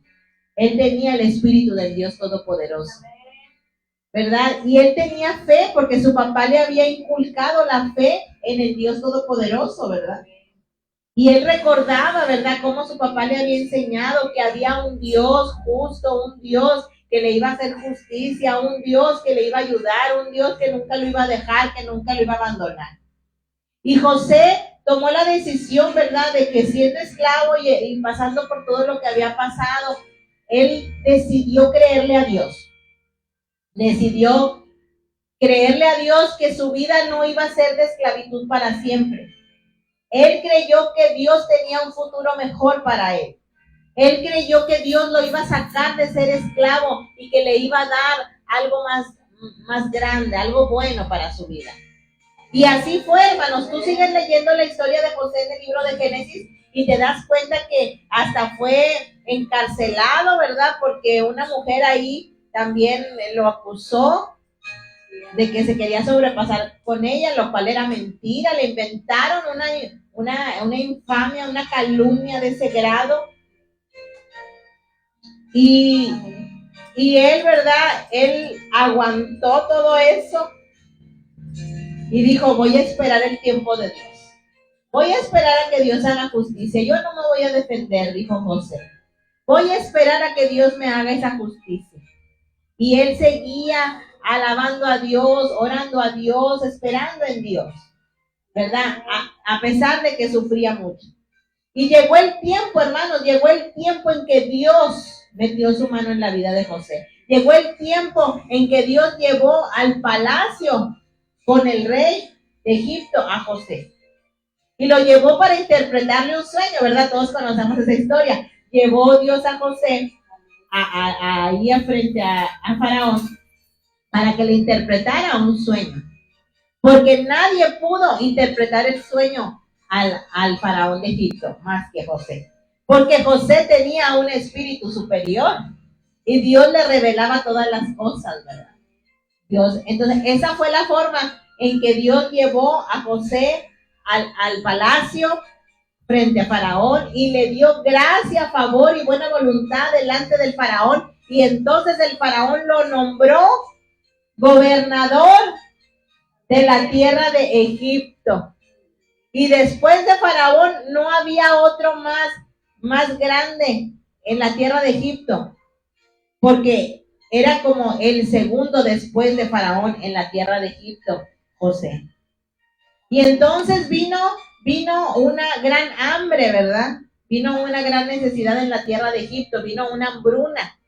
Él tenía el espíritu del Dios Todopoderoso, ¿verdad? Y él tenía fe porque su papá le había inculcado la fe en el Dios Todopoderoso, ¿verdad? Y él recordaba, ¿verdad?, cómo su papá le había enseñado que había un Dios justo, un Dios que le iba a hacer justicia, un Dios que le iba a ayudar, un Dios que nunca lo iba a dejar, que nunca lo iba a abandonar. Y José tomó la decisión, ¿verdad?, de que siendo esclavo y pasando por todo lo que había pasado, él decidió creerle a Dios. Decidió creerle a Dios que su vida no iba a ser de esclavitud para siempre. Él creyó que Dios tenía un futuro mejor para él. Él creyó que Dios lo iba a sacar de ser esclavo y que le iba a dar algo más grande, algo bueno para su vida. Y así fue, hermanos. Tú sigues leyendo la historia de José en el libro de Génesis y te das cuenta que hasta fue encarcelado, ¿verdad? Porque una mujer ahí también lo acusó de que se quería sobrepasar con ella, lo cual era mentira. Le inventaron una infamia, una calumnia de ese grado. Y él, ¿verdad? Él aguantó todo eso y dijo, voy a esperar el tiempo de Dios. Voy a esperar a que Dios haga justicia. Yo no me voy a defender, dijo José. Voy a esperar a que Dios me haga esa justicia. Y él seguía alabando a Dios, orando a Dios, esperando en Dios, ¿verdad? A pesar de que sufría mucho. Y llegó el tiempo, hermanos, llegó el tiempo en que Dios metió su mano en la vida de José. Llegó el tiempo en que Dios llevó al palacio con el rey de Egipto a José. Y lo llevó para interpretarle un sueño, ¿verdad? Todos conocemos esa historia. Llevó Dios a José ahí frente a Faraón para que le interpretara un sueño. Porque nadie pudo interpretar el sueño al faraón de Egipto más que José. Porque José tenía un espíritu superior y Dios le revelaba todas las cosas, ¿verdad? Entonces, esa fue la forma en que Dios llevó a José al palacio frente a Faraón y le dio gracia, favor y buena voluntad delante del Faraón. Y entonces el Faraón lo nombró gobernador de la tierra de Egipto. Y después de Faraón no había otro más grande en la tierra de Egipto, porque era como el segundo después de Faraón en la tierra de Egipto, José. Y entonces vino una gran hambre, ¿verdad? Vino una gran necesidad en la tierra de Egipto, vino una hambruna.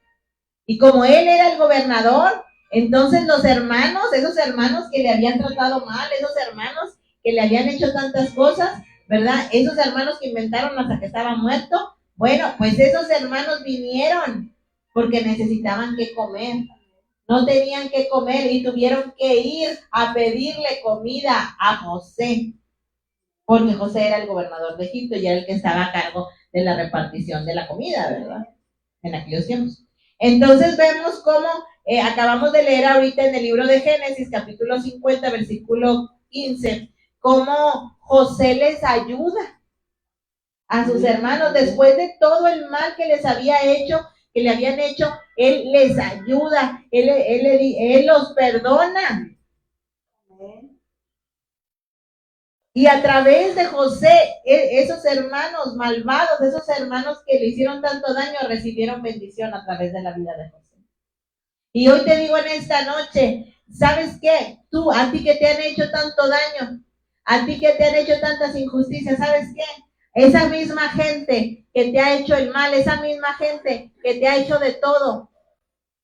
Y como él era el gobernador, entonces los hermanos, esos hermanos que le habían tratado mal, esos hermanos que le habían hecho tantas cosas, ¿verdad? Esos hermanos que inventaron hasta que estaba muerto, bueno, pues esos hermanos vinieron porque necesitaban que comer. No tenían que comer y tuvieron que ir a pedirle comida a José, porque José era el gobernador de Egipto y era el que estaba a cargo de la repartición de la comida, ¿verdad? En aquellos tiempos. Entonces vemos cómo acabamos de leer ahorita en el libro de Génesis, capítulo 50, versículo 15, cómo José les ayuda a sus hermanos después de todo el mal que les había hecho, que le habían hecho. Él les ayuda, él los perdona. Y a través de José, esos hermanos malvados, esos hermanos que le hicieron tanto daño, recibieron bendición a través de la vida de José. Y hoy te digo en esta noche, ¿sabes qué? Tú, a ti que te han hecho tanto daño, a ti que te han hecho tantas injusticias, ¿sabes qué? Esa misma gente que te ha hecho el mal, esa misma gente que te ha hecho de todo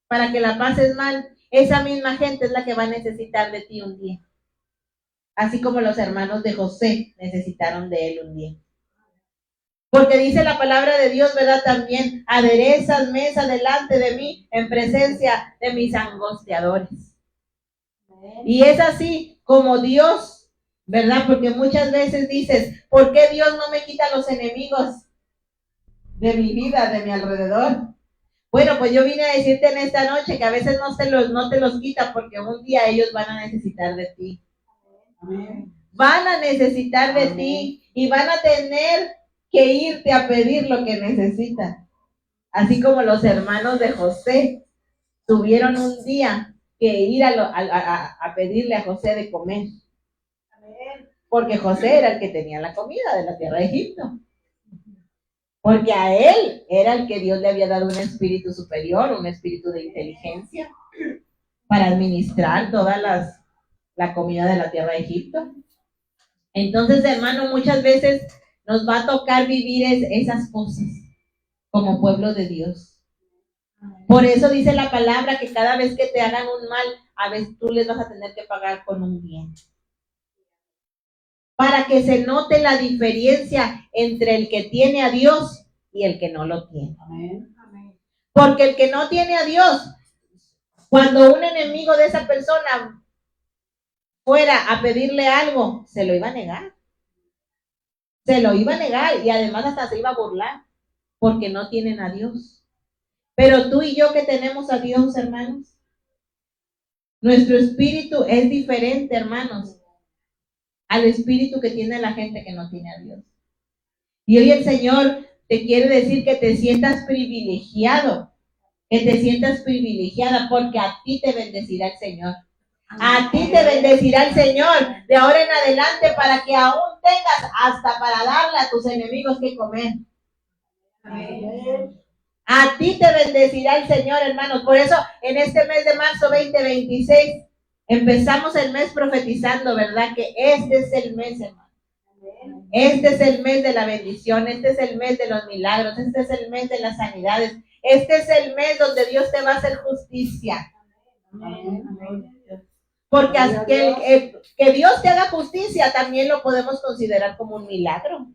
para que la pases mal, esa misma gente es la que va a necesitar de ti un día. Así como los hermanos de José necesitaron de él un día. Porque dice la palabra de Dios, ¿verdad? También, aderezas mesa delante de mí en presencia de mis angustiadores. Y es así como Dios, ¿verdad? Porque muchas veces dices, ¿por qué Dios no me quita los enemigos de mi vida, de mi alrededor? Bueno, pues yo vine a decirte en esta noche que a veces no te los quita porque un día ellos van a necesitar de ti. Amén. Van a necesitar de ti y van a tener que irte a pedir lo que necesitan. Así como los hermanos de José tuvieron un día que ir a pedirle a José de comer. Porque José era el que tenía la comida de la tierra de Egipto. Porque a él era el que Dios le había dado un espíritu superior, un espíritu de inteligencia para administrar toda la comida de la tierra de Egipto. Entonces, hermano, muchas veces nos va a tocar vivir esas cosas como pueblo de Dios. Por eso dice la palabra que cada vez que te hagan un mal, a veces tú les vas a tener que pagar con un bien. Para que se note la diferencia entre el que tiene a Dios y el que no lo tiene. Amén. Porque el que no tiene a Dios, cuando un enemigo de esa persona fuera a pedirle algo, se lo iba a negar. Se lo iba a negar y además hasta se iba a burlar, porque no tienen a Dios. Pero tú y yo que tenemos a Dios, hermanos, nuestro espíritu es diferente, hermanos, al espíritu que tiene la gente que no tiene a Dios. Y hoy el Señor te quiere decir que te sientas privilegiado, que te sientas privilegiada, porque a ti te bendecirá el Señor. A ti te bendecirá el Señor de ahora en adelante para que aún tengas hasta para darle a tus enemigos que comer. Amén. A ti te bendecirá el Señor, hermanos. Por eso, en este mes de marzo 2026, empezamos el mes profetizando, ¿verdad? Que este es el mes, hermano. Este es el mes de la bendición, este es el mes de los milagros, este es el mes de las sanidades, este es el mes donde Dios te va a hacer justicia. Porque que Dios te haga justicia también lo podemos considerar como un milagro.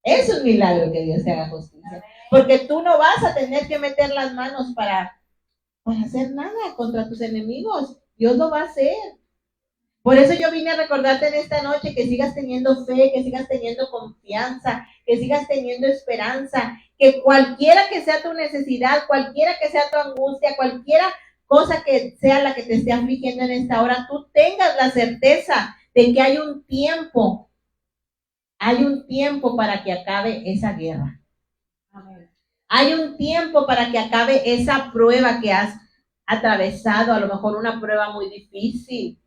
Es un milagro que Dios te haga justicia. Porque tú no vas a tener que meter las manos para hacer nada contra tus enemigos. Dios lo va a hacer. Por eso yo vine a recordarte en esta noche que sigas teniendo fe, que sigas teniendo confianza, que sigas teniendo esperanza, que cualquiera que sea tu necesidad, cualquiera que sea tu angustia, cualquiera cosa que sea la que te esté afligiendo en esta hora, tú tengas la certeza de que hay un tiempo para que acabe esa guerra. Hay un tiempo para que acabe esa prueba que has atravesado, a lo mejor una prueba muy difícil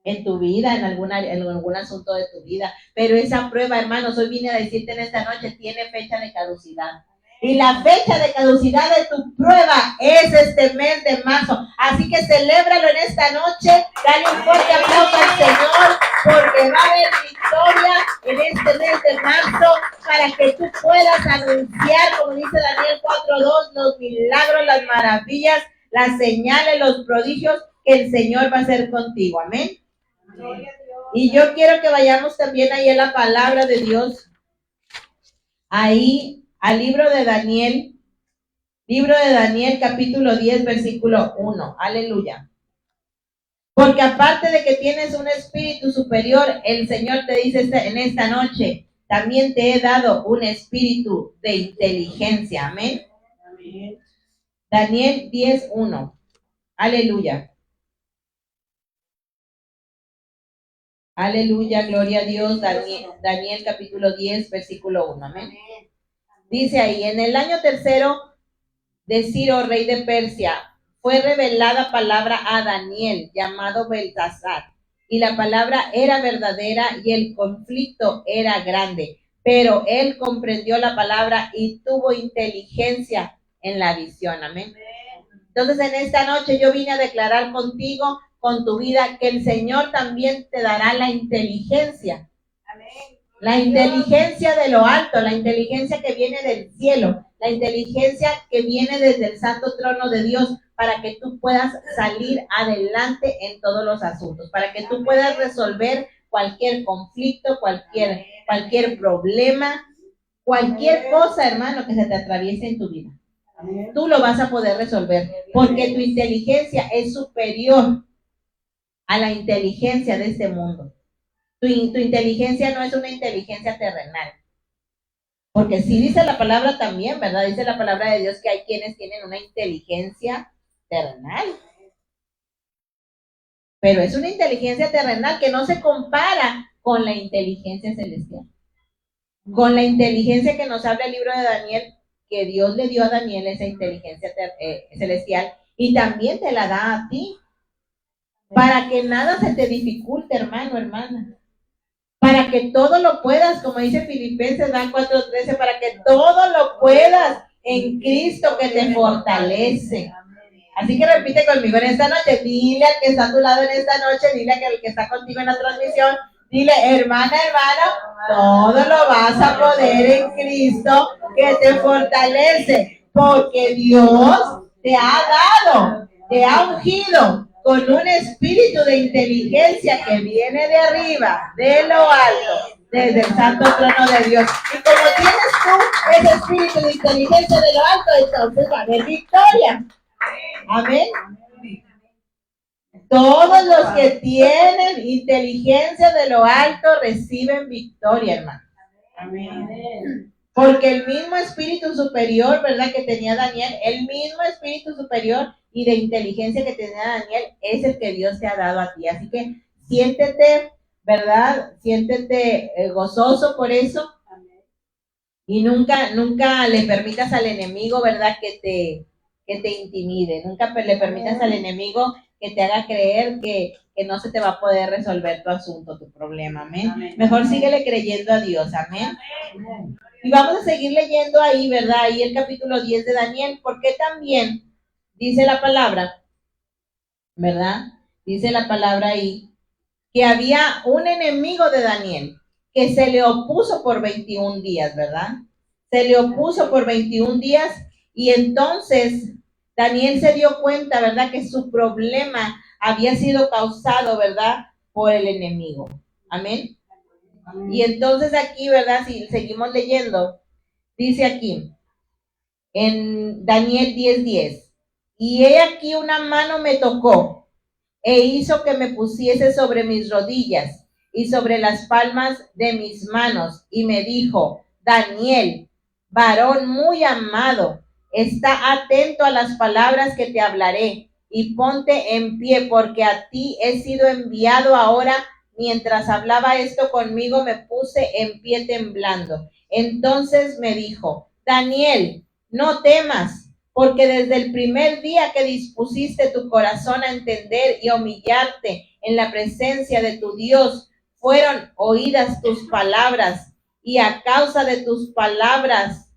en tu vida, en algún asunto de tu vida, pero esa prueba, hermanos, hoy vine a decirte en esta noche, tiene fecha de caducidad. Y la fecha de caducidad de tu prueba es este mes de marzo. Así que celébralo en esta noche. Dale un fuerte aplauso al Señor, porque va a haber victoria en este mes de marzo para que tú puedas anunciar, como dice Daniel 4:2, los milagros, las maravillas, las señales, los prodigios que el Señor va a hacer contigo. Amén. Y yo quiero que vayamos también ahí a la palabra de Dios, ahí al libro de Daniel capítulo 10, versículo 1, aleluya. Porque aparte de que tienes un espíritu superior, el Señor te dice en esta noche, también te he dado un espíritu de inteligencia, amén. Daniel 10:1, aleluya. Aleluya, gloria a Dios. Daniel capítulo 10, versículo 1. Amén. Dice ahí, en el año tercero de Ciro, rey de Persia, fue revelada palabra a Daniel, llamado Beltasar. Y la palabra era verdadera y el conflicto era grande. Pero él comprendió la palabra y tuvo inteligencia en la visión. Amén. Entonces en esta noche yo vine a declarar contigo, con tu vida, que el Señor también te dará la inteligencia. La inteligencia de lo alto, la inteligencia que viene del cielo, la inteligencia que viene desde el santo trono de Dios, para que tú puedas salir adelante en todos los asuntos, para que tú puedas resolver cualquier conflicto, cualquier problema, cualquier cosa, hermano, que se te atraviese en tu vida. Tú lo vas a poder resolver, porque tu inteligencia es superior a la inteligencia de este mundo. Tu inteligencia no es una inteligencia terrenal. Porque sí dice la palabra también, ¿verdad? Dice la palabra de Dios que hay quienes tienen una inteligencia terrenal. Pero es una inteligencia terrenal que no se compara con la inteligencia celestial. Con la inteligencia que nos habla el libro de Daniel, que Dios le dio a Daniel esa inteligencia celestial, y también te la da a ti. Para que nada se te dificulte, hermano, hermana. Para que todo lo puedas, como dice Filipenses 4:13, para que todo lo puedas en Cristo que te fortalece. Así que repite conmigo en esta noche, dile al que está a tu lado en esta noche, dile al que está contigo en la transmisión, dile, hermana, hermano, todo lo vas a poder en Cristo que te fortalece, porque Dios te ha dado, te ha ungido con un espíritu de inteligencia que viene de arriba, de lo alto, desde el santo trono de Dios. Y como tienes tú ese espíritu de inteligencia de lo alto, entonces va a haber victoria. Amén. Todos los que tienen inteligencia de lo alto reciben victoria, hermano. Amén. Porque el mismo espíritu superior, ¿verdad?, que tenía Daniel, el mismo espíritu superior y de inteligencia que tenía Daniel es el que Dios te ha dado a ti. Así que siéntete, ¿verdad? Siéntete gozoso por eso. Y nunca le permitas al enemigo, ¿verdad?, que te intimide. Nunca le permitas al enemigo que te haga creer que no se te va a poder resolver tu asunto, tu problema, amén. Mejor síguele creyendo a Dios, amén. Y vamos a seguir leyendo ahí, ¿verdad? Ahí el capítulo 10 de Daniel, porque también dice la palabra, ¿verdad? Dice la palabra ahí, que había un enemigo de Daniel que se le opuso por 21 días, ¿verdad? Se le opuso por 21 días y entonces Daniel se dio cuenta, ¿verdad? Que su problema había sido causado, ¿verdad? Por el enemigo. Amén. Y entonces aquí, ¿verdad? Si seguimos leyendo, dice aquí, en Daniel 10:10, y he aquí una mano me tocó e hizo que me pusiese sobre mis rodillas y sobre las palmas de mis manos, y me dijo, Daniel, varón muy amado, está atento a las palabras que te hablaré, y ponte en pie, porque a ti he sido enviado ahora. Mientras hablaba esto conmigo, me puse en pie temblando. Entonces me dijo, Daniel, no temas, porque desde el primer día que dispusiste tu corazón a entender y humillarte en la presencia de tu Dios, fueron oídas tus palabras, y a causa de tus palabras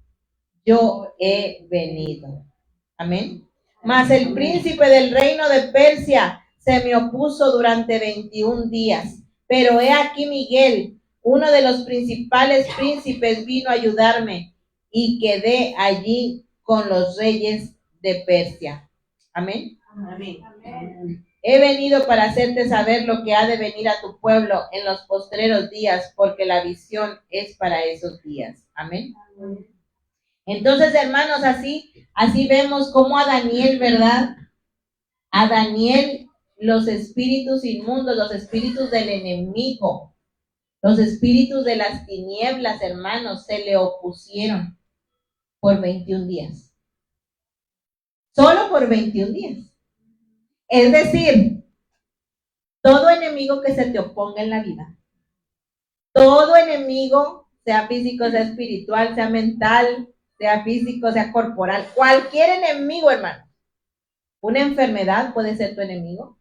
yo he venido. Amén. Mas el príncipe del reino de Persia se me opuso durante 21 días. Pero he aquí Miguel, uno de los principales príncipes, vino a ayudarme y quedé allí con los reyes de Persia. Amén. Amén. He venido para hacerte saber lo que ha de venir a tu pueblo en los postreros días, porque la visión es para esos días. Amén. Entonces, hermanos, así vemos cómo a Daniel, ¿verdad? A Daniel, los espíritus inmundos, los espíritus del enemigo, los espíritus de las tinieblas, hermanos, se le opusieron por 21 días. Solo por 21 días. Es decir, todo enemigo que se te oponga en la vida, todo enemigo, sea físico, sea espiritual, sea mental, sea físico, sea corporal, cualquier enemigo, hermano. Una enfermedad puede ser tu enemigo.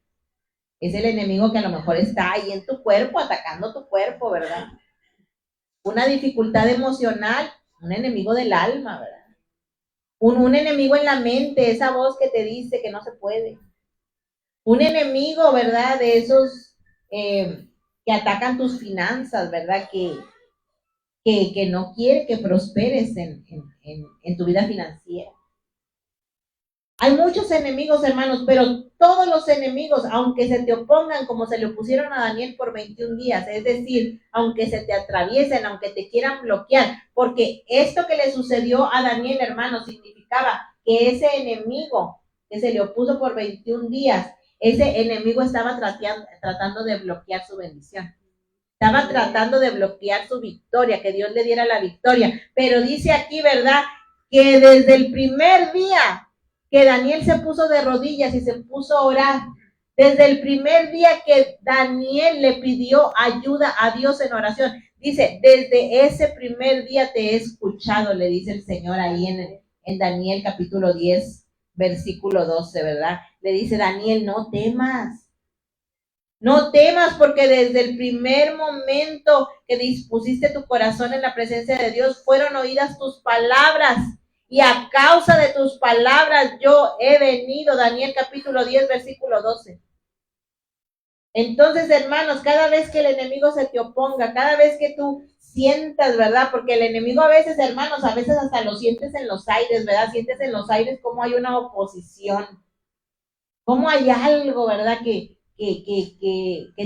Es el enemigo que a lo mejor está ahí en tu cuerpo, atacando tu cuerpo, ¿verdad? Una dificultad emocional, un enemigo del alma, ¿verdad? Un enemigo en la mente, esa voz que te dice que no se puede. Un enemigo, ¿verdad? De esos que atacan tus finanzas, ¿verdad? Que no quiere que prosperes en tu vida financiera. Hay muchos enemigos, hermanos, pero todos los enemigos, aunque se te opongan como se le opusieron a Daniel por 21 días, es decir, aunque se te atraviesen, aunque te quieran bloquear, porque esto que le sucedió a Daniel, hermanos, significaba que ese enemigo que se le opuso por 21 días, ese enemigo estaba tratando de bloquear su bendición. Estaba tratando de bloquear su victoria, que Dios le diera la victoria. Pero dice aquí, ¿verdad? Que desde el primer día que Daniel se puso de rodillas y se puso a orar, desde el primer día que Daniel le pidió ayuda a Dios en oración, dice, desde ese primer día te he escuchado, le dice el Señor ahí en Daniel capítulo 10, versículo 12, ¿verdad? Le dice, Daniel, no temas. No temas, porque desde el primer momento que dispusiste tu corazón en la presencia de Dios, fueron oídas tus palabras. Y a causa de tus palabras yo he venido. Daniel capítulo 10, versículo 12. Entonces, hermanos, cada vez que el enemigo se te oponga, cada vez que tú sientas, ¿verdad? Porque el enemigo a veces, hermanos, a veces hasta lo sientes en los aires, ¿verdad? Sientes en los aires cómo hay una oposición. Cómo hay algo, ¿verdad? Que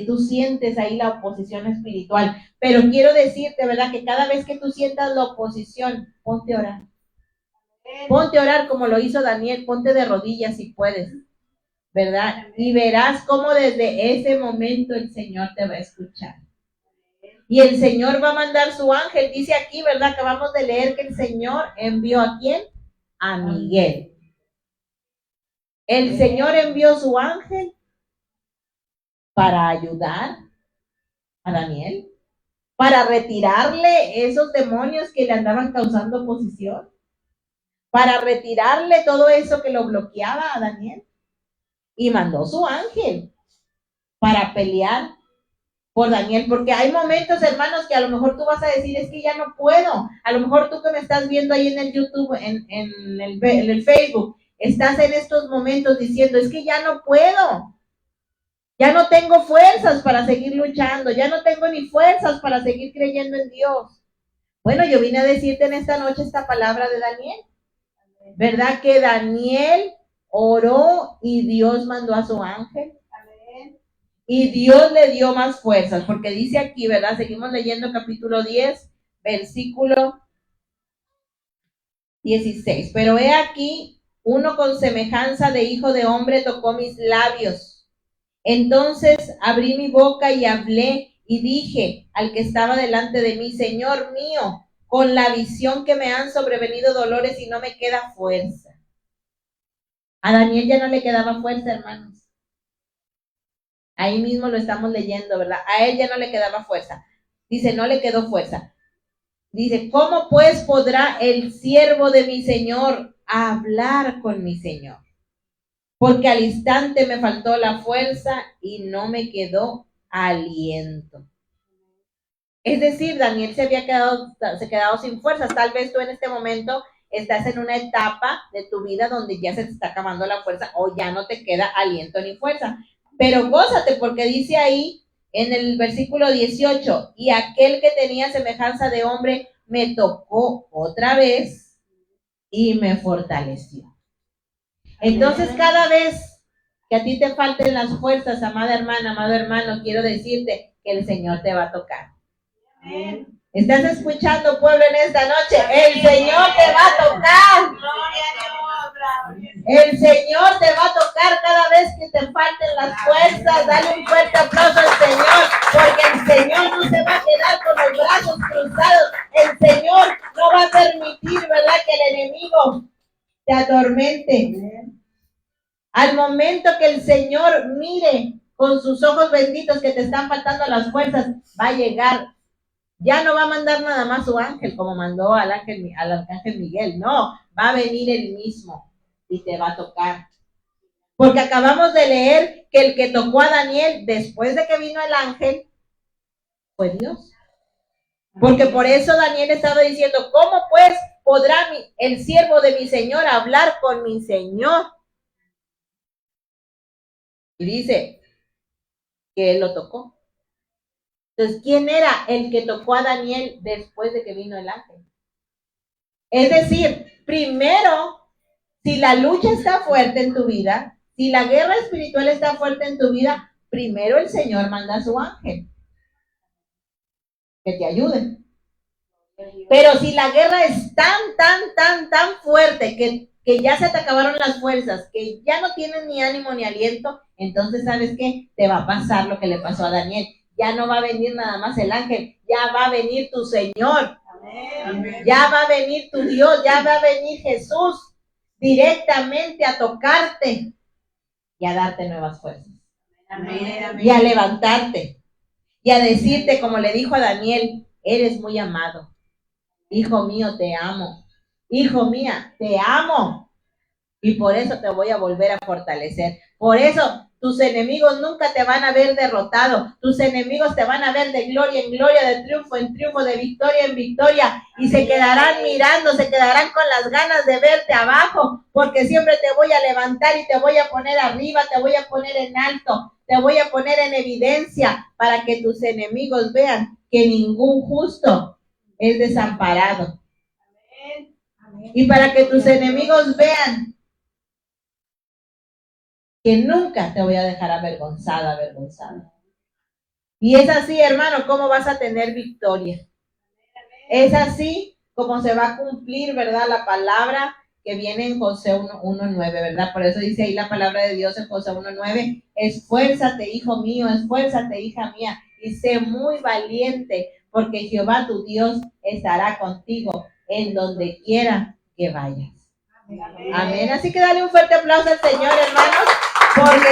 tú sientes ahí la oposición espiritual. Pero quiero decirte, ¿verdad? Que cada vez que tú sientas la oposición, ponte a orar. Ponte a orar como lo hizo Daniel, ponte de rodillas si puedes, ¿verdad? Y verás cómo desde ese momento el Señor te va a escuchar. Y el Señor va a mandar su ángel. Dice aquí, ¿verdad? Acabamos de leer que el Señor envió ¿a quién? A Miguel. El Señor envió su ángel para ayudar a Daniel, para retirarle esos demonios que le andaban causando oposición, para retirarle todo eso que lo bloqueaba a Daniel. y mandó su ángel para pelear por Daniel, porque hay momentos, hermanos, que a lo mejor tú vas a decir, es que ya no puedo. A lo mejor tú que me estás viendo ahí en el YouTube, en el Facebook, estás en estos momentos diciendo, es que ya no puedo. Ya no tengo fuerzas para seguir luchando, ya no tengo ni fuerzas para seguir creyendo en Dios. Bueno, yo vine a decirte en esta noche esta palabra de Daniel, ¿verdad? Que Daniel oró y Dios mandó a su ángel. Y Dios le dio más fuerzas, porque dice aquí, ¿verdad? Seguimos leyendo capítulo 10, versículo 16. Pero he aquí, uno con semejanza de hijo de hombre tocó mis labios. Entonces abrí mi boca y hablé y dije al que estaba delante de mí, Señor mío, con la visión que me han sobrevenido dolores y no me queda fuerza. A Daniel ya no le quedaba fuerza, hermanos. Ahí mismo lo estamos leyendo, ¿verdad? A él ya no le quedaba fuerza. Dice, no le quedó fuerza. Dice, ¿cómo pues podrá el siervo de mi Señor hablar con mi Señor? Porque al instante me faltó la fuerza y no me quedó aliento. Es decir, Daniel se había quedado sin fuerzas. Tal vez tú en este momento estás en una etapa de tu vida donde ya se te está acabando la fuerza o ya no te queda aliento ni fuerza. Pero gózate, porque dice ahí en el versículo 18, y aquel que tenía semejanza de hombre me tocó otra vez y me fortaleció. Entonces, cada vez que a ti te falten las fuerzas, amada hermana, amado hermano, quiero decirte que el Señor te va a tocar. Amén. ¿Estás escuchando, pueblo, en esta noche? El Señor te va a tocar. El Señor te va a tocar cada vez que te falten las fuerzas. Dale un fuerte aplauso al Señor, porque el Señor no se va a quedar con los brazos cruzados. El Señor no va a permitir, ¿verdad?, que el enemigo te atormente. Al momento que el Señor mire con sus ojos benditos que te están faltando las fuerzas, va a llegar. Ya no va a mandar nada más su ángel como mandó al arcángel Miguel. No, va a venir él mismo y te va a tocar. Porque acabamos de leer que el que tocó a Daniel después de que vino el ángel fue Dios. Porque por eso Daniel estaba diciendo, ¿cómo pues podrá el siervo de mi Señor hablar con mi Señor? Y dice que él lo tocó. Entonces, ¿quién era el que tocó a Daniel después de que vino el ángel? Es decir, primero, si la lucha está fuerte en tu vida, si la guerra espiritual está fuerte en tu vida, primero el Señor manda a su ángel que te ayude. Pero si la guerra es tan fuerte que ya se te acabaron las fuerzas, que ya no tienes ni ánimo ni aliento, entonces, ¿sabes qué? Te va a pasar lo que le pasó a Daniel. Ya no va a venir nada más el ángel, ya va a venir tu Señor. Amén. Ya va a venir tu Dios, ya va a venir Jesús directamente a tocarte y a darte nuevas fuerzas. Amén. Y a levantarte y a decirte, como le dijo a Daniel, eres muy amado. Hijo mío, te amo. Hijo mía, te amo. Y por eso te voy a volver a fortalecer. Por eso tus enemigos nunca te van a ver derrotado. Tus enemigos te van a ver de gloria en gloria, de triunfo en triunfo, de victoria en victoria. Y se quedarán mirando, se quedarán con las ganas de verte abajo. Porque siempre te voy a levantar y te voy a poner arriba, te voy a poner en alto, te voy a poner en evidencia para que tus enemigos vean que ningún justo es desamparado. Y para que tus enemigos vean que nunca te voy a dejar avergonzada. Y es así, hermano, como vas a tener victoria. Es así como se va a cumplir, ¿verdad?, la palabra que viene en Josué 1:9, ¿verdad? Por eso dice ahí la palabra de Dios en Josué 1:9, esfuérzate, hijo mío, esfuérzate, hija mía, y sé muy valiente, porque Jehová tu Dios estará contigo en donde quiera que vayas. Amén. Así que dale un fuerte aplauso al Señor, hermanos, porque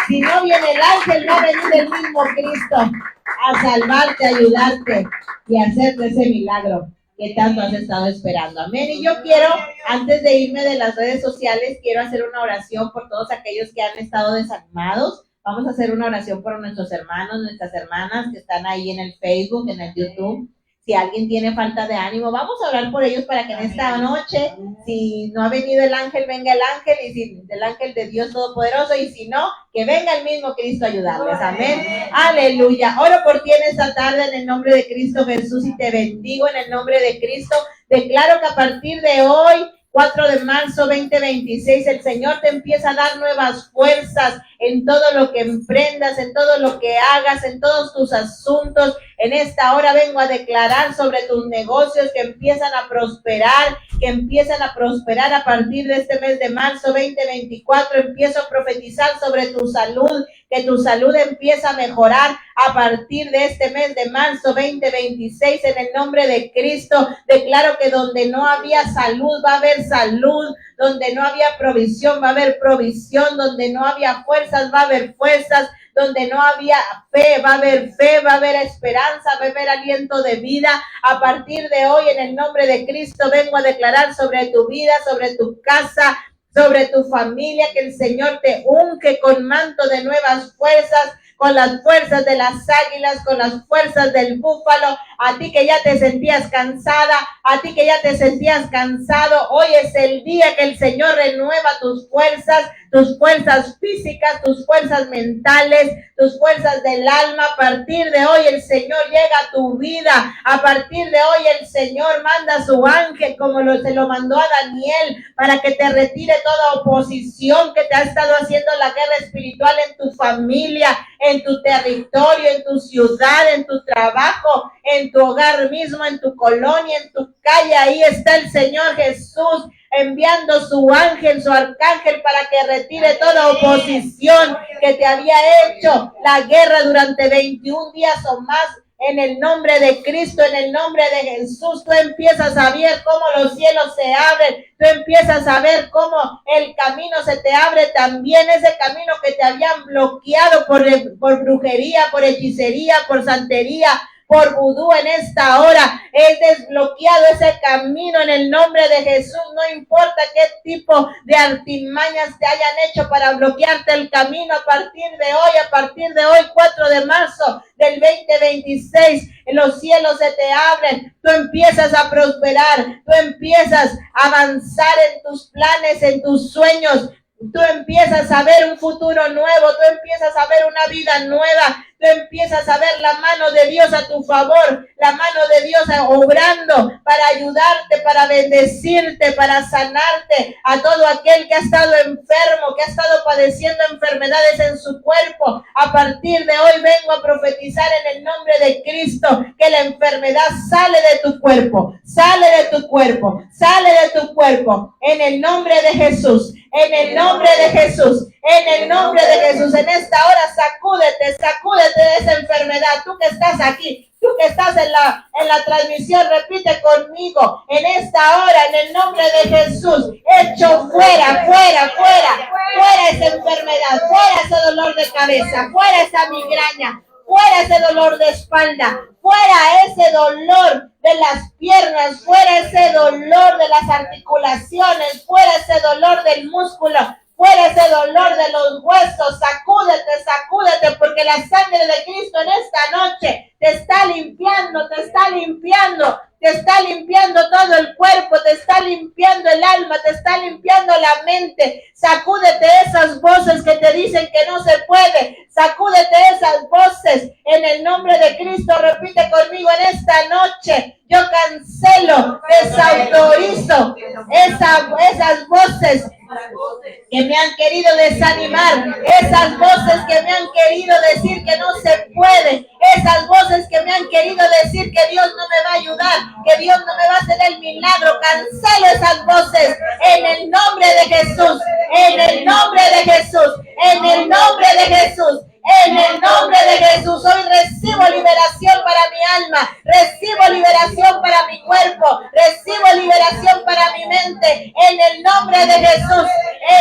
si no viene el ángel, va a venir el mismo Cristo a salvarte, a ayudarte y a hacerte ese milagro. que tanto has estado esperando. Amén. Y yo quiero, antes de irme de las redes sociales, quiero hacer una oración por todos aquellos que han estado desanimados. Vamos a hacer una oración por nuestros hermanos, nuestras hermanas que están ahí en el Facebook, en el YouTube. Si alguien tiene falta de ánimo, vamos a orar por ellos para que en esta noche, si no ha venido el ángel, venga el ángel, y si el ángel de Dios Todopoderoso, y si no, que venga el mismo Cristo a ayudarles. Amén. Aleluya. Oro por ti en esta tarde en el nombre de Cristo Jesús y te bendigo en el nombre de Cristo. Declaro que a partir de hoy, 4 de marzo 2026, el Señor te empieza a dar nuevas fuerzas en todo lo que emprendas, en todo lo que hagas, en todos tus asuntos. En esta hora vengo a declarar sobre tus negocios que empiezan a prosperar, a partir de este mes de marzo 2024. Empiezo a profetizar sobre tu salud, que tu salud empieza a mejorar a partir de este mes de marzo 2026. En el nombre de Cristo, declaro que donde no había salud, va a haber salud. Donde no había provisión, va a haber provisión. Donde no había fuerzas, va a haber fuerzas. Donde no había fe, va a haber esperanza, va a haber aliento de vida. A partir de hoy, en el nombre de Cristo, vengo a declarar sobre tu vida, sobre tu casa, sobre tu familia, que el Señor te unge con manto de nuevas fuerzas, con las fuerzas de las águilas, con las fuerzas del búfalo. A ti que ya te sentías cansada, a ti que ya te sentías cansado, hoy es el día que el Señor renueva tus fuerzas físicas, tus fuerzas mentales, tus fuerzas del alma. A partir de hoy el Señor llega a tu vida. A partir de hoy el Señor manda a su ángel, como se lo mandó a Daniel, para que te retire toda oposición que te ha estado haciendo la guerra espiritual en tu familia, en tu territorio, en tu ciudad, en tu trabajo, en tu hogar mismo, en tu colonia, en tu calle. Ahí está el Señor Jesús enviando su ángel, su arcángel, para que retire toda oposición que te había hecho la guerra durante 21 días o más. En el nombre de Cristo, en el nombre de Jesús, tú empiezas a ver cómo los cielos se abren, tú empiezas a ver cómo el camino se te abre también, ese camino que te habían bloqueado por brujería, por hechicería, por santería, por vudú. En esta hora es desbloqueado ese camino en el nombre de Jesús. No importa qué tipo de artimañas te hayan hecho para bloquearte el camino. A partir de hoy, 4 de marzo del 2026, los cielos se te abren, tú empiezas a prosperar, tú empiezas a avanzar en tus planes, en tus sueños. Tú empiezas a ver un futuro nuevo, tú empiezas a ver una vida nueva, tú empiezas a ver la mano de Dios a tu favor, la mano de Dios obrando para ayudarte, para bendecirte, para sanarte a todo aquel que ha estado enfermo, que ha estado padeciendo enfermedades en su cuerpo. A partir de hoy vengo a profetizar en el nombre de Cristo que la enfermedad sale de tu cuerpo, sale de tu cuerpo, sale de tu cuerpo, en el nombre de Jesús. En el nombre de Jesús, en el nombre de Jesús, en esta hora sacúdete de esa enfermedad. Tú que estás aquí, tú que estás en la transmisión, repite conmigo, en esta hora, en el nombre de Jesús, echo fuera esa enfermedad, fuera ese dolor de cabeza, fuera esa migraña, fuera ese dolor de espalda, fuera ese dolor de las piernas, fuera ese dolor de las articulaciones, fuera ese dolor del músculo, fuera ese dolor de los huesos. Sacúdete, porque la sangre de Cristo en esta noche te está limpiando, te está limpiando todo el cuerpo, te está limpiando el alma, te está limpiando la mente. Sacúdete esas voces que te dicen que no se puede, sacúdete esas voces en el nombre de Cristo. Repite conmigo en esta noche: yo cancelo, desautorizo esas voces que me han querido desanimar, esas voces que me han querido decir que no se puede, esas voces que me han querido decir que Dios no me va a ayudar, que Dios no me va a hacer el milagro. Cancelo esas voces en el nombre de Jesús, en el nombre de Jesús, en el nombre de Jesús. En el nombre de Jesús, hoy recibo liberación para mi alma, recibo liberación para mi cuerpo, recibo liberación para mi mente, en el nombre de Jesús,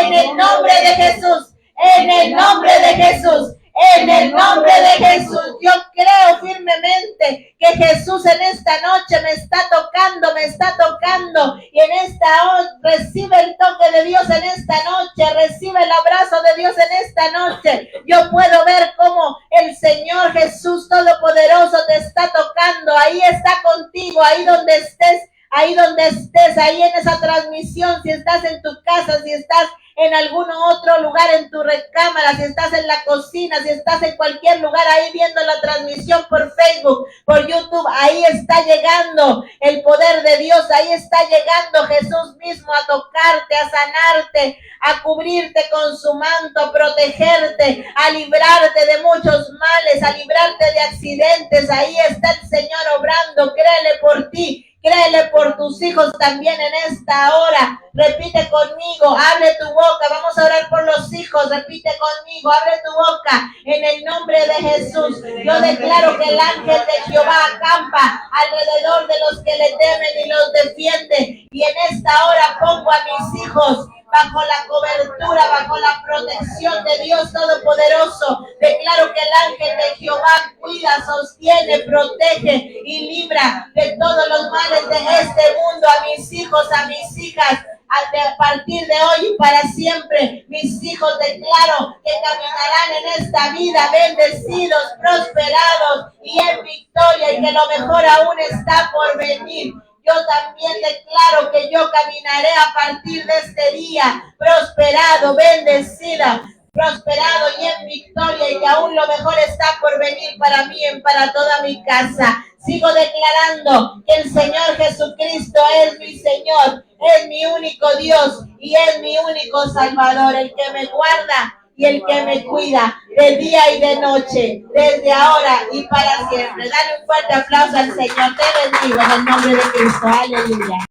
en el nombre de Jesús, en el nombre de Jesús, En el nombre de Jesús, yo creo firmemente que Jesús en esta noche me está tocando y en esta hora recibe el toque de Dios en esta noche, recibe el abrazo de Dios en esta noche. Yo puedo ver cómo el Señor Jesús Todopoderoso te está tocando, ahí está contigo, ahí donde estés, ahí en esa transmisión, si estás en tu casa, si estás en algún otro lugar, en tu recámara, si estás en la cocina, si estás en cualquier lugar ahí viendo la transmisión por Facebook, por YouTube, ahí está llegando el poder de Dios, ahí está llegando Jesús mismo a tocarte, a sanarte, a cubrirte con su manto, a protegerte, a librarte de muchos males, a librarte de accidentes. Ahí está el Señor obrando. Créele por ti. Créele por tus hijos también en esta hora. Repite conmigo, abre tu boca. Vamos a orar por los hijos. Repite conmigo, abre tu boca. En el nombre de Jesús, yo declaro que el ángel de Jehová acampa alrededor de los que le temen y los defiende. Y en esta hora pongo a mis hijos bajo la cobertura, bajo la protección de Dios Todopoderoso. Declaro que el ángel de Jehová cuida, sostiene, protege y libra de todos los males de este mundo a mis hijos, a mis hijas. A partir de hoy y para siempre, mis hijos declaro que caminarán en esta vida bendecidos, prosperados y en victoria, y que lo mejor aún está por venir. Yo también declaro que yo caminaré a partir de este día prosperado, bendecida, prosperado y en victoria, y que aún lo mejor está por venir para mí y para toda mi casa. Sigo declarando que el Señor Jesucristo es mi Señor, es mi único Dios y es mi único Salvador, el que me guarda y el que me cuida de día y de noche, desde ahora y para siempre. Dale un fuerte aplauso al Señor. Te bendigo en el nombre de Cristo. Aleluya.